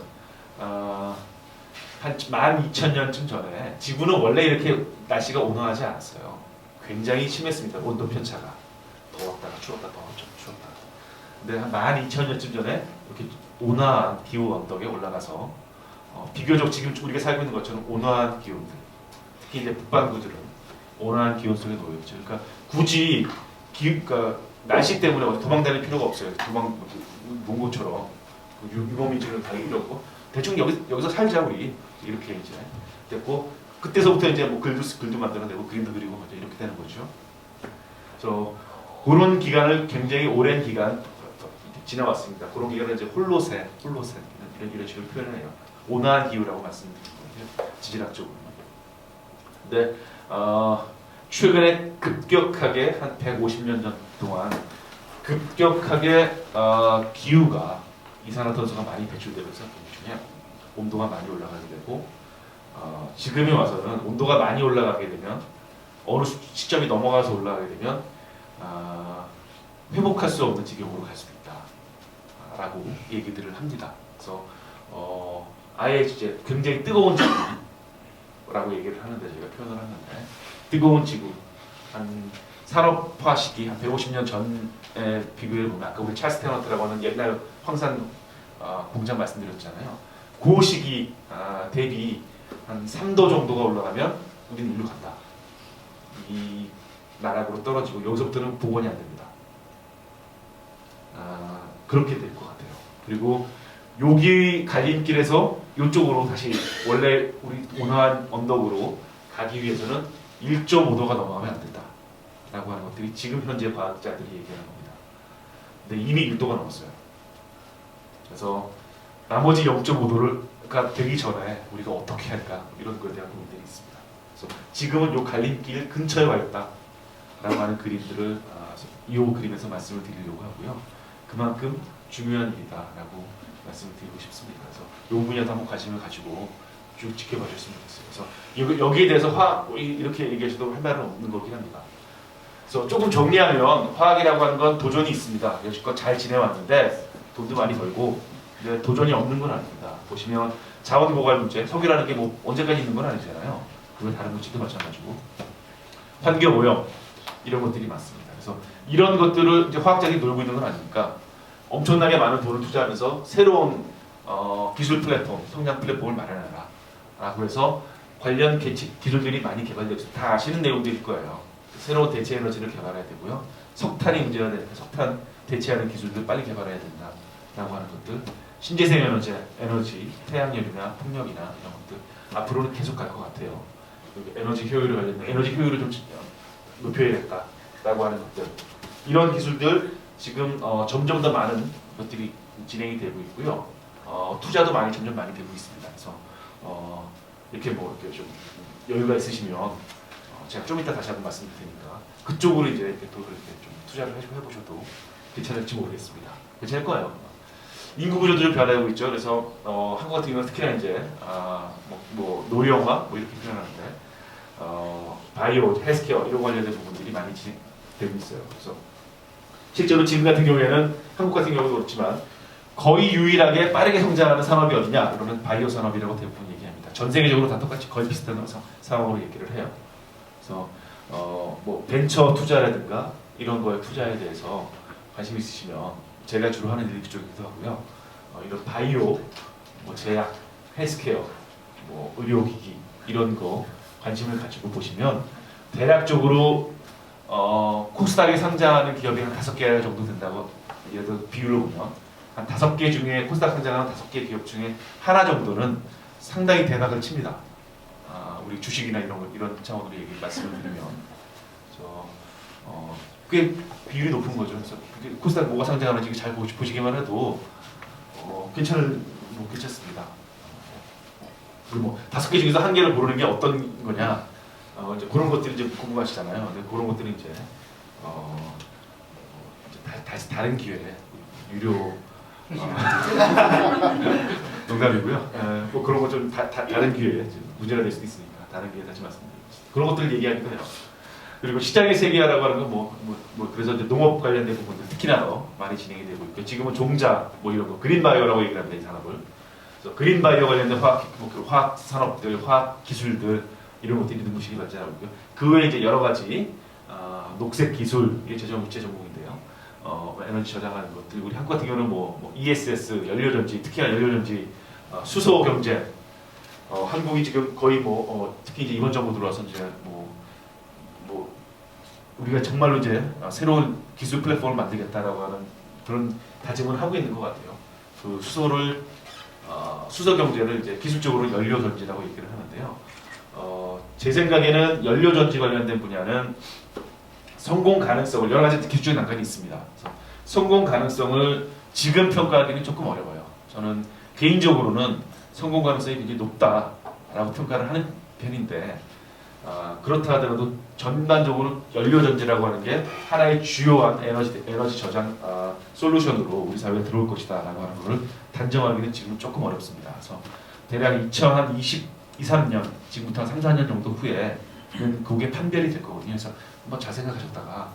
한 12,000년쯤 전에 지구는 원래 이렇게 날씨가 온화하지 않았어요. 굉장히 심했습니다. 온도 편차가. 더웠다가 추웠다, 더웠다, 추웠다. 근데 한 12,000년쯤 전에 이렇게 온화한 기후 언덕에 올라가서 비교적 지금 우리가 살고 있는 것처럼 온화한 기온들, 특히 이제 북반구들은 온화한 기온 속에 놓여 있죠. 그러니까 굳이 그러니까 날씨 때문에 어디 도망다닐 필요가 없어요. 몽고처럼 유목민들은 다 이러고 대충 여기서 살자 우리, 이렇게 이제 됐고, 그때서부터 이제 뭐 글도 만들어내고 그림도 그리고 이제 이렇게 되는 거죠. 그래서 그런 기간을 굉장히 오랜 기간 지나왔습니다. 그런 기간을 이제 홀로센 이런 식으로 표현해요. 온화한 기후라고 말씀드리거든요, 지질학적으로. 근데 최근에 급격하게 한 150년 전 동안 급격하게 기후가, 이산화탄소가 많이 배출되면서 온도가 많이 올라가게 되고, 지금에 와서는 온도가 많이 올라가게 되면, 어느 시점이 넘어가서 올라가게 되면 회복할 수 없는 지경으로 갈 수도 있다라고 얘기들을 합니다. 그래서 아예 이제 굉장히 뜨거운 지구라고 얘기를 하는데, 제가 표현을 하는데, 뜨거운 지구, 한 산업화 시기 한 150년 전에 비교해 보면, 아까 우리 찰스 테너트라고 하는 옛날 황산 공장 말씀드렸잖아요. 그 시기 대비 한 3도 정도가 올라가면 우리는 일로 간다. 이 나락으로 떨어지고 여기서부터는 복원이 안 됩니다. 그렇게 될 것 같아요. 그리고 여기 갈림길에서 이쪽으로 다시 원래 우리 온화한 언덕으로 가기 위해서는 1.5도가 넘어가면 안 된다 라고 하는 것들이 지금 현재 과학자들이 얘기하는 겁니다. 근데 이미 1도가 넘었어요. 그래서 나머지 0.5도가 되기 전에 우리가 어떻게 할까 이런 거에 대한 고민들이 있습니다. 그래서 지금은 이 갈림길 근처에 와 있다 라고 하는 그림들을 이 그림에서 말씀을 드리려고 하고요. 그만큼 중요한 일이다 라고 말씀을 드리고 싶습니다. 그래서 이 분야도 한번 관심을 가지고 쭉 지켜봐 주셨으면 좋겠어요. 그래서 여기에 대해서 화학 이렇게 얘기하셔도 할 말은 없는 거긴 합니다. 그래서 조금 정리하면 화학이라고 하는 건 도전이 있습니다. 여지껏 잘 지내왔는데 돈도 많이 벌고 근데 도전이 없는 건 아닙니다. 보시면 자원 고갈 문제, 석유라는 게 뭐 언제까지 있는 건 아니잖아요. 그리고 다른 물질도 마찬가지고 환경 오염 이런 것들이 많습니다. 그래서 이런 것들을 이제 화학자들이 놀고 있는 건 아니니까 엄청나게 많은 돈을 투자하면서 새로운 기술 플랫폼, 성장 플랫폼을 마련하라 라고 해서 관련 기술들이 많이 개발되고 있습니다. 다 아시는 내용들일 거예요. 새로운 대체 에너지를 개발해야 되고요. 석탄이 문제가 되니까 석탄 대체하는 기술들 빨리 개발해야 된다라고 하는 것들, 신재생 에너지, 태양열이나 풍력이나 이런 것들 앞으로는 계속 갈 것 같아요. 에너지 효율을 관련된 에너지 효율을 좀 높여야겠다라고 하는 것들, 이런 기술들 지금 점점 더 많은 것들이 진행이 되고 있고요. 투자도 점점 많이 되고 있습니다. 그래서 이렇게 이렇게 좀 여유가 있으시면 제가 좀 이따 다시 한번 말씀드릴 테니까 그쪽으로 이제 이렇게 또 이렇게 좀 투자를 해보셔도 괜찮을지 모르겠습니다. 괜찮을 거예요. 인구 구조도 좀 변하고 있죠. 그래서 한국 같은 경우는 특히나 이제 노령화 이렇게 표현하는데 바이오, 헬스케어 이런 관련된 부분들이 많이 진행되고 있어요. 그래서 실제로 지금 같은 경우에는 한국 같은 경우도 그렇지만 거의 유일하게 빠르게 성장하는 산업이 어디냐? 그러면 바이오 산업이라고 대부분 얘기합니다. 전 세계적으로 다 똑같이 거의 비슷한 상황으로 얘기를 해요. 그래서 벤처 투자라든가 이런 거에 투자에 대해서 관심 있으시면 제가 주로 하는 일이 그쪽이기도 하고요. 이런 바이오, 제약, 헬스케어, 의료기기 이런 거 관심을 가지고 보시면 대략적으로 코스닥에 상장하는 기업이 한 5개 정도 된다고 예를 들어 비율로 보면 한 5개 중에 코스닥 상장하는 5개 기업 중에 하나 정도는 상당히 대박을 칩니다. 우리 주식이나 이런 차원으로 말씀을 드리면 꽤 비율이 높은 거죠. 그래서 코스닥 뭐가 상장하는지 잘 보시기만 해도 괜찮습니다. 그리고 5개 중에서 한 개를 고르는 게 어떤 거냐, 이제 그런 것들이 이제 궁금하시잖아요. 근데 그런 것들이 이제 다시 다른 기회에 유료 농담이고요. 그런 거 좀 다른 기회에 문제가 될 수도 있으니까 다른 기회에 다시 말씀드리겠습니다. 그런 것들을 얘기하기도 해요. 그리고 시장의 세계화라고 하는 건 그래서 이제 농업 관련된 부분들 특히나 더 많이 진행이 되고 있고, 지금은 종자 이런 거 그린바이오라고 얘기를 합니다. 이 산업을. 그래서 그린바이오 관련된 화학 산업들, 화학 기술들 이런 것들이 눈부시게 발전하고 있고요. 그 외에 이제 여러 가지 녹색 기술, 이게 제 전공인데요. 에너지 저장하는 것들, 우리 한국 같은 경우는 ESS, 연료전지, 특히나 연료전지, 수소 경제. 한국이 지금 거의 특히 이제 이번 정부 들어와서 이제 우리가 정말로 이제 새로운 기술 플랫폼을 만들겠다라고 하는 그런 다짐을 하고 있는 것 같아요. 그 수소 경제를 이제 기술적으로 연료전지라고 얘기를 하는데요. 제 생각에는 연료전지 관련된 분야는 성공 가능성을, 여러 가지 기술적인 난관이 있습니다. 그래서 성공 가능성을 지금 평가하기는 조금 어려워요. 저는 개인적으로는 성공 가능성이 굉장히 높다라고 평가를 하는 편인데, 그렇다 하더라도 전반적으로 연료전지라고 하는 게 하나의 주요한 에너지 저장 솔루션으로 우리 사회에 들어올 것이다 라고 하는 것을 단정하기는 지금 조금 어렵습니다. 그래서 대략 2023년, 지금부터 한 3, 4년 정도 후에 그게 판별이 될 거거든요. 그래서 한번 잘 생각하셨다가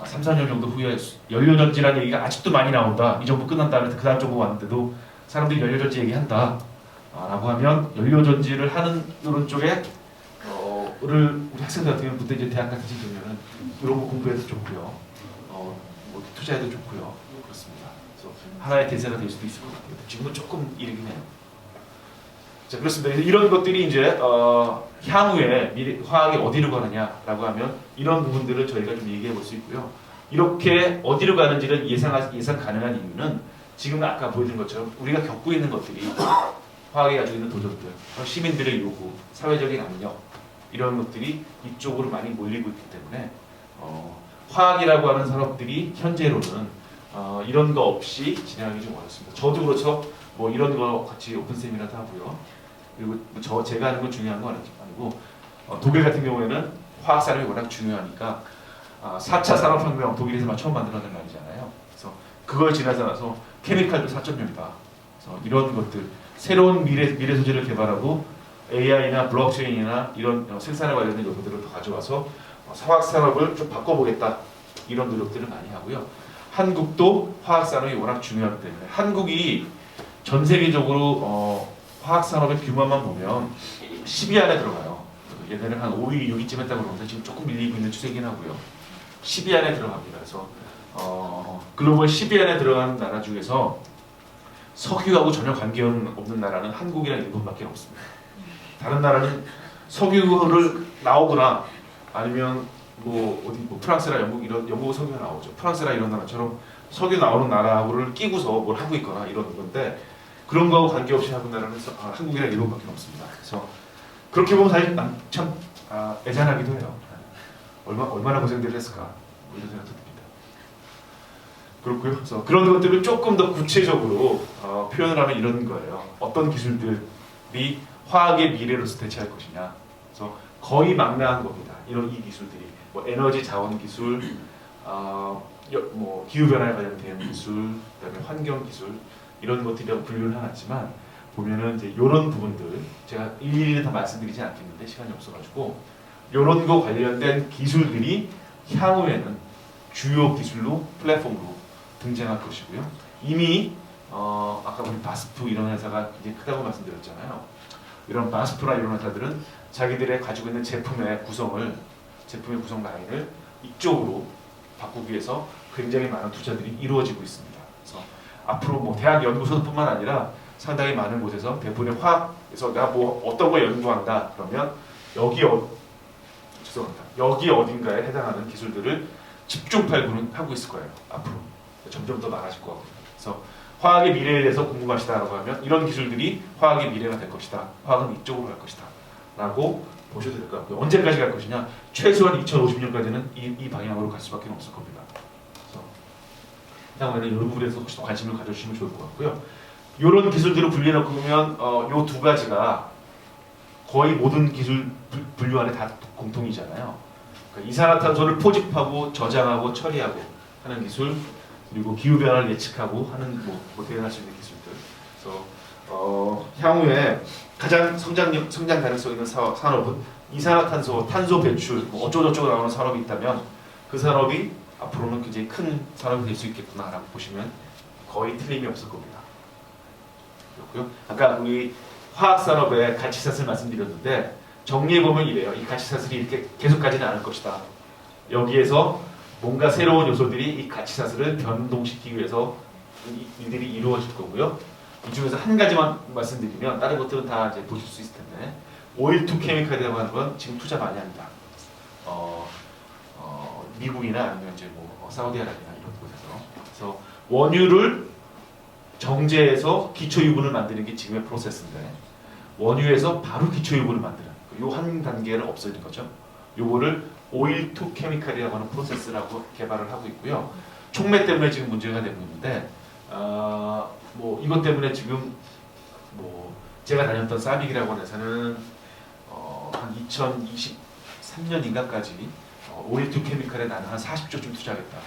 3, 4년 정도 후에 연료전지라는 얘기가 아직도 많이 나온다. 이 정부 끝난 다음에 그 다음 정부 왔는데도 사람들이 연료전지 얘기한다 라고 하면 연료전지를 하는 이런 쪽에 우리 학생들 같은 경우는 그때 이제 대학 같은 데 되면은 이런 거 공부해도 좋고요, 투자해도 좋고요, 그렇습니다. 그래서 하나의 대세가 될 수도 있을 것 같아요. 지금은 조금 이르긴 해요. 자, 그렇습니다. 이런 것들이 이제 향후에 화학이 어디로 가느냐라고 하면 이런 부분들을 저희가 좀 얘기해 볼 수 있고요. 이렇게 어디로 가는지를 예상 가능한 이유는 지금 아까 보여준 것처럼 우리가 겪고 있는 것들이 화학이 가지고 있는 도전들, 시민들의 요구, 사회적인 압력, 이런 것들이 이쪽으로 많이 몰리고 있기 때문에 화학이라고 하는 산업들이 현재로는 이런 거 없이 진행하기 좀 어렵습니다. 저도 그렇죠. 뭐 이런 거 같이 오픈 세미나도 하고요. 그리고 제가 하는 건 중요한 건 아니고 독일 같은 경우에는 화학 산업이 워낙 중요하니까 4차 산업혁명 독일에서만 처음 만들어낸 말이잖아요. 그래서 그걸 지나서 나서 케미칼도 4.0이다. 그래서 이런 것들 새로운 미래 소재를 개발하고 AI나 블록체인이나 이런 생산에 관련된 요소들을 더 가져와서 화학 산업을 좀 바꿔보겠다 이런 노력들을 많이 하고요. 한국도 화학 산업이 워낙 중요하기 때문에 한국이 전 세계적으로 화학 산업의 규모만 보면 10위 안에 들어가요. 예전에 한 5위, 6위쯤 했다고 그러는데 지금 조금 밀리고 있는 추세이긴 하고요. 10위 안에 들어갑니다. 그래서 글로벌 10위 안에 들어가는 나라 중에서 석유하고 전혀 관계없는 나라는 한국이랑 일본밖에 없습니다. 다른 나라는 석유를 나오거나 아니면 뭐 프랑스나 영국 석유가 나오죠. 프랑스나 이런 나라처럼 석유 나오는 나라를 끼고서 뭘 하고 있거나 이런 건데 그런 거하고 관계없이 하는 나라는 한국이랑 일본밖에 없습니다. 그래서 그렇게 보면 사실 참 애잔하기도 해요. 얼마나 고생들을 했을까 이런 생각도 듭니다. 그렇고요. 그래서 그런 것들을 조금 더 구체적으로 표현을 하면 이런 거예요. 어떤 기술들이 화학의 미래로서 대체할 것이냐. 그래서 거의 망라한 겁니다. 이 기술들이 뭐 에너지 자원 기술, 뭐 기후 변화에 관련된 기술, 그다음에 환경 기술 이런 것들이라고 분류를 해놨지만 보면은 이제 이런 부분들 제가 일일이 다 말씀드리지 않겠는데 시간이 없어가지고 이런 거 관련된 기술들이 향후에는 주요 기술로 플랫폼으로 등장할 것이고요. 이미 아까 우리 바스프 이런 회사가 이제 크다고 말씀드렸잖아요. 이런 바스프나 이런 회사들은 자기들의 가지고 있는 제품의 구성 라인을 이쪽으로 바꾸기 위해서 굉장히 많은 투자들이 이루어지고 있습니다. 그래서 앞으로 뭐 대학 연구소뿐만 아니라 상당히 많은 곳에서 대부분의 화학에서 내가 뭐 어떤 걸 연구한다 그러면 여기 어딘가에 해당하는 기술들을 집중 발굴은 하고 있을 거예요. 앞으로 점점 더 많아질 거고. 그래서 화학의 미래에 대해서 궁금하시다라고 하면 이런 기술들이 화학의 미래가 될 것이다. 화학은 이쪽으로 갈 것이다. 라고 보셔도 될 것 같고요. 언제까지 갈 것이냐? 최소한 2050년까지는 이 방향으로 갈 수밖에 없을 겁니다. 그래서 향후에는 이런 부분에서 혹시 더 관심을 가져주시면 좋을 것 같고요. 이런 기술들을 분리해놓고 보면 이 두 가지가 거의 모든 기술 분류 안에 다 공통이잖아요. 그러니까 이산화탄소를 포집하고 저장하고 처리하고 하는 기술, 그리고 기후 변화를 예측하고 하는 뭐 대응할 수 있는 기술들. 그래서 향후에 가장 성장 가능성 있는 산업은 이산화탄소, 탄소 배출, 뭐 어쩌고저쩌고 나오는 산업이 있다면 그 산업이 앞으로는 굉장히 큰 산업이 될 수 있겠구나라고 보시면 거의 틀림이 없을 겁니다. 그렇고요. 아까 우리 화학산업의 가치사슬 말씀드렸는데 정리해보면 이래요. 이 가치사슬이 이렇게 계속 가지는 않을 것이다. 여기에서 뭔가 새로운 요소들이 이 가치사슬을 변동시키기 위해서 이들이 이루어질 거고요. 이 중에서 한 가지만 말씀드리면 다른 것들은 다 이제 보실 수 있을 텐데 오일2 케미칼이라고 하는 건 지금 투자 많이 합니다. 미국이나 아니면 이제 뭐 사우디아라비아나 이런 곳에서 그래서 원유를 정제해서 기초유분을 만드는 게 지금의 프로세스인데 원유에서 바로 기초유분을 만드는 요 한 단계를 없애는 거죠. 요거를 오일2 케미칼이라고 하는 프로세스라고 개발을 하고 있고요. 촉매 때문에 지금 문제가 되고 있는데 뭐 이것 때문에 지금 뭐 제가 다녔던 사빅이라고 하는 회사는 한 2023년인가까지 오일2 케미칼에 나는 한 40조쯤 투자하겠다.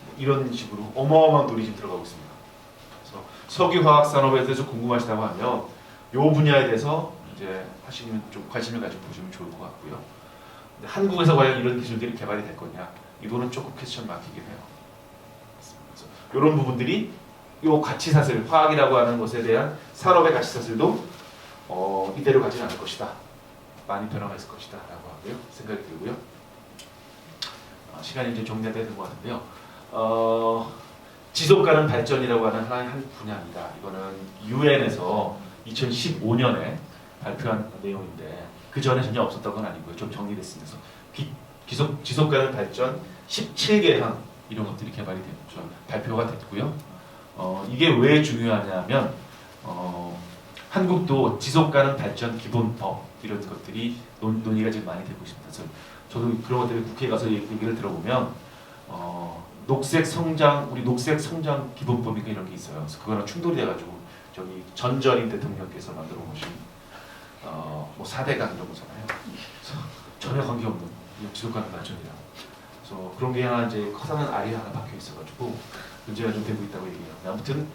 뭐 이런 식으로 어마어마한 돈이 지금 들어가고 있습니다. 그래서 석유화학 산업에 대해서 궁금하시다고 하면 이 분야에 대해서 이제 하시면 좀 관심을 가지고 보시면 좋을 것 같고요. 근데 한국에서 과연 이런 기술들이 개발이 될 거냐? 이거는 조금 퀘스천 마크이긴 해요. 그래서 이런 부분들이 이 가치사슬, 화학이라고 하는 것에 대한 산업의 가치사슬도 이대로 가지는 않을 것이다. 많이 변화가 있을 것이다. 라고 하고요. 생각이 들고요. 시간이 이제 정리가 되는 것 같은데요. 지속가능 발전이라고 하는 하나의 한 분야입니다. 이거는 UN에서 2015년에 발표한 내용인데 그 전에 전혀 없었던 건 아니고요. 좀 정리됐습니다. 지속가능 발전 17개항 이런 것들이 개발이 됐죠. 발표가 됐고요. 이게 왜 중요하냐면 한국도 지속가능 발전 기본법 이런 것들이 논의가 지금 많이 되고 있습니다. 그래서 저도 그런 것 때문에 국회에 가서 얘기를 들어보면 녹색 성장, 우리 녹색 성장 기본법인가 이런 게 있어요. 그래서 그거랑 충돌이 돼가지고 저기 전전임 대통령께서 만들어 오신 뭐 4대강 이런 거잖아요. 그래서 전혀 관계없는 지속가능 발전이라. 그래서 그런 게 하나 이제 커다란 알이 하나 박혀 있어가지고 문제가 좀 되고 있다고 얘기해요. 아무튼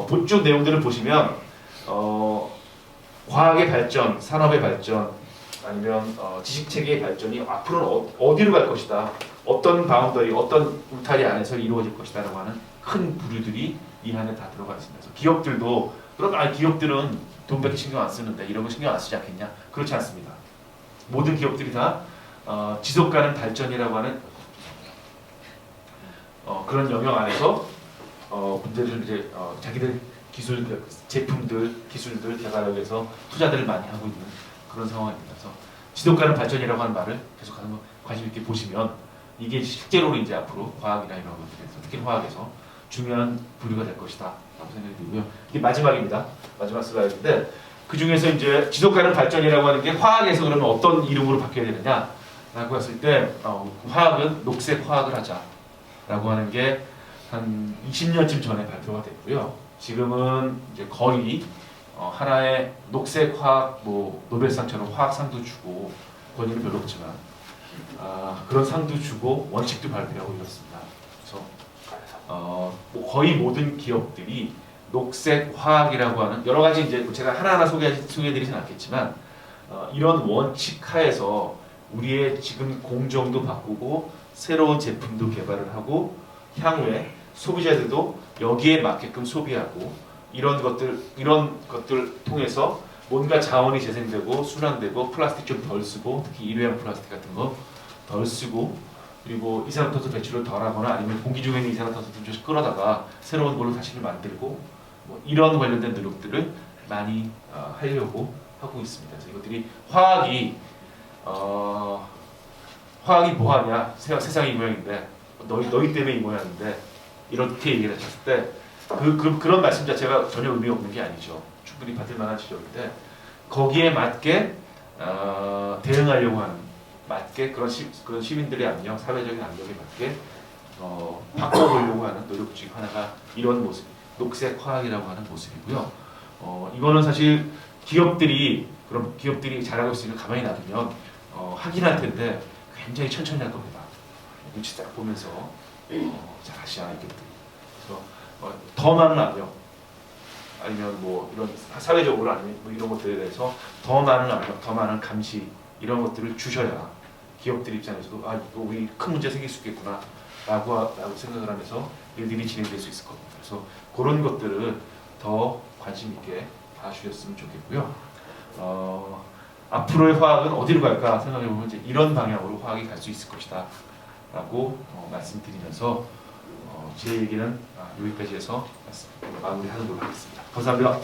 본쪽 내용들을 보시면 과학의 발전, 산업의 발전, 아니면 지식 체계의 발전이 앞으로는 어디로 갈 것이다. 어떤 바운더리, 어떤 울타리 안에서 이루어질 것이다라고 하는 큰 부류들이 이 안에 다 들어가 있습니다. 그래서 기업들도 그럼 기업들은 돈밖에 신경 안 쓰는데 이런 거 신경 안 쓰지 않겠냐? 그렇지 않습니다. 모든 기업들이 다 지속가능 발전이라고 하는 그런 영역 안에서 문제를 이제 자기들 기술, 제품들, 기술들 개발하기 위해서 투자들을 많이 하고 있는 그런 상황입니다. 그래서 지속가능 발전이라고 하는 말을 계속 관심 있게 보시면 이게 실제로 이제 앞으로 과학이나 이런 것들에서 특히 화학에서 중요한 부류가 될 것이다 라고 생각이 들고요. 이게 마지막입니다. 마지막 슬라이드인데 그 중에서 이제 지속가능 발전이라고 하는 게 화학에서 그러면 어떤 이름으로 바뀌어야 되느냐 라고 했을 때 화학은 녹색 화학을 하자 라고 하는 게 한 20년쯤 전에 발표가 됐고요. 지금은 이제 거의 하나의 녹색 화학 뭐 노벨상처럼 화학상도 주고 권위는 별로 없지만 그런 상도 주고 원칙도 발표하고 이렇습니다. 그래서 뭐 거의 모든 기업들이 녹색 화학이라고 하는 여러 가지 이제 제가 하나하나 소개해드리진 않겠지만 이런 원칙 하에서 우리의 지금 공정도 바꾸고 새로운 제품도 개발을 하고 향후에 소비자들도 여기에 맞게끔 소비하고 이런 것들 통해서 뭔가 자원이 재생되고 순환되고 플라스틱 좀 덜 쓰고 특히 일회용 플라스틱 같은 거 덜 쓰고 그리고 이산화탄소 배출을 덜하거나 아니면 공기 중에 있는 이산화탄소를 좀 끌어다가 새로운 걸로 다시 만들고 뭐 이런 관련된 노력들을 많이 하려고 하고 있습니다. 그래서 이것들이 화학이 뭐하냐 세상이 이 모양인데 너희 때문에 이 모양인데 이렇게 얘기를 하셨을 때 그런 말씀 자체가 전혀 의미 없는 게 아니죠. 충분히 받을 만한 지적인데 거기에 맞게 대응하려고 하는 맞게 그런 시민들의 압력, 사회적인 압력에 맞게 바꿔보려고 하는 노력 중 하나가 이런 모습, 녹색 화학이라고 하는 모습이고요. 이거는 사실 기업들이 잘하고 있으니까 가만히 놔두면 하긴 할 텐데 굉장히 천천히 할 겁니다. 눈치 딱 보면서 잘 하시잖아요, 기업들이. 그래서 더 많은 압력 아니면 뭐 이런 사회적으로 아니면 뭐 이런 것들에 대해서 더 많은 압력, 더 많은 감시 이런 것들을 주셔야 기업들 입장에서도 이거 우리 큰 문제 생길 수 있겠구나 라고 생각을 하면서 일들이 진행될 수 있을 겁니다. 그래서 그런 것들을 더 관심 있게 봐주셨으면 좋겠고요. 앞으로의 화학은 어디로 갈까 생각해보면 이제 이런 방향으로 화학이 갈 수 있을 것이다 라고 말씀드리면서 제 얘기는 여기까지 해서 마무리하는 걸로 하겠습니다. 감사합니다.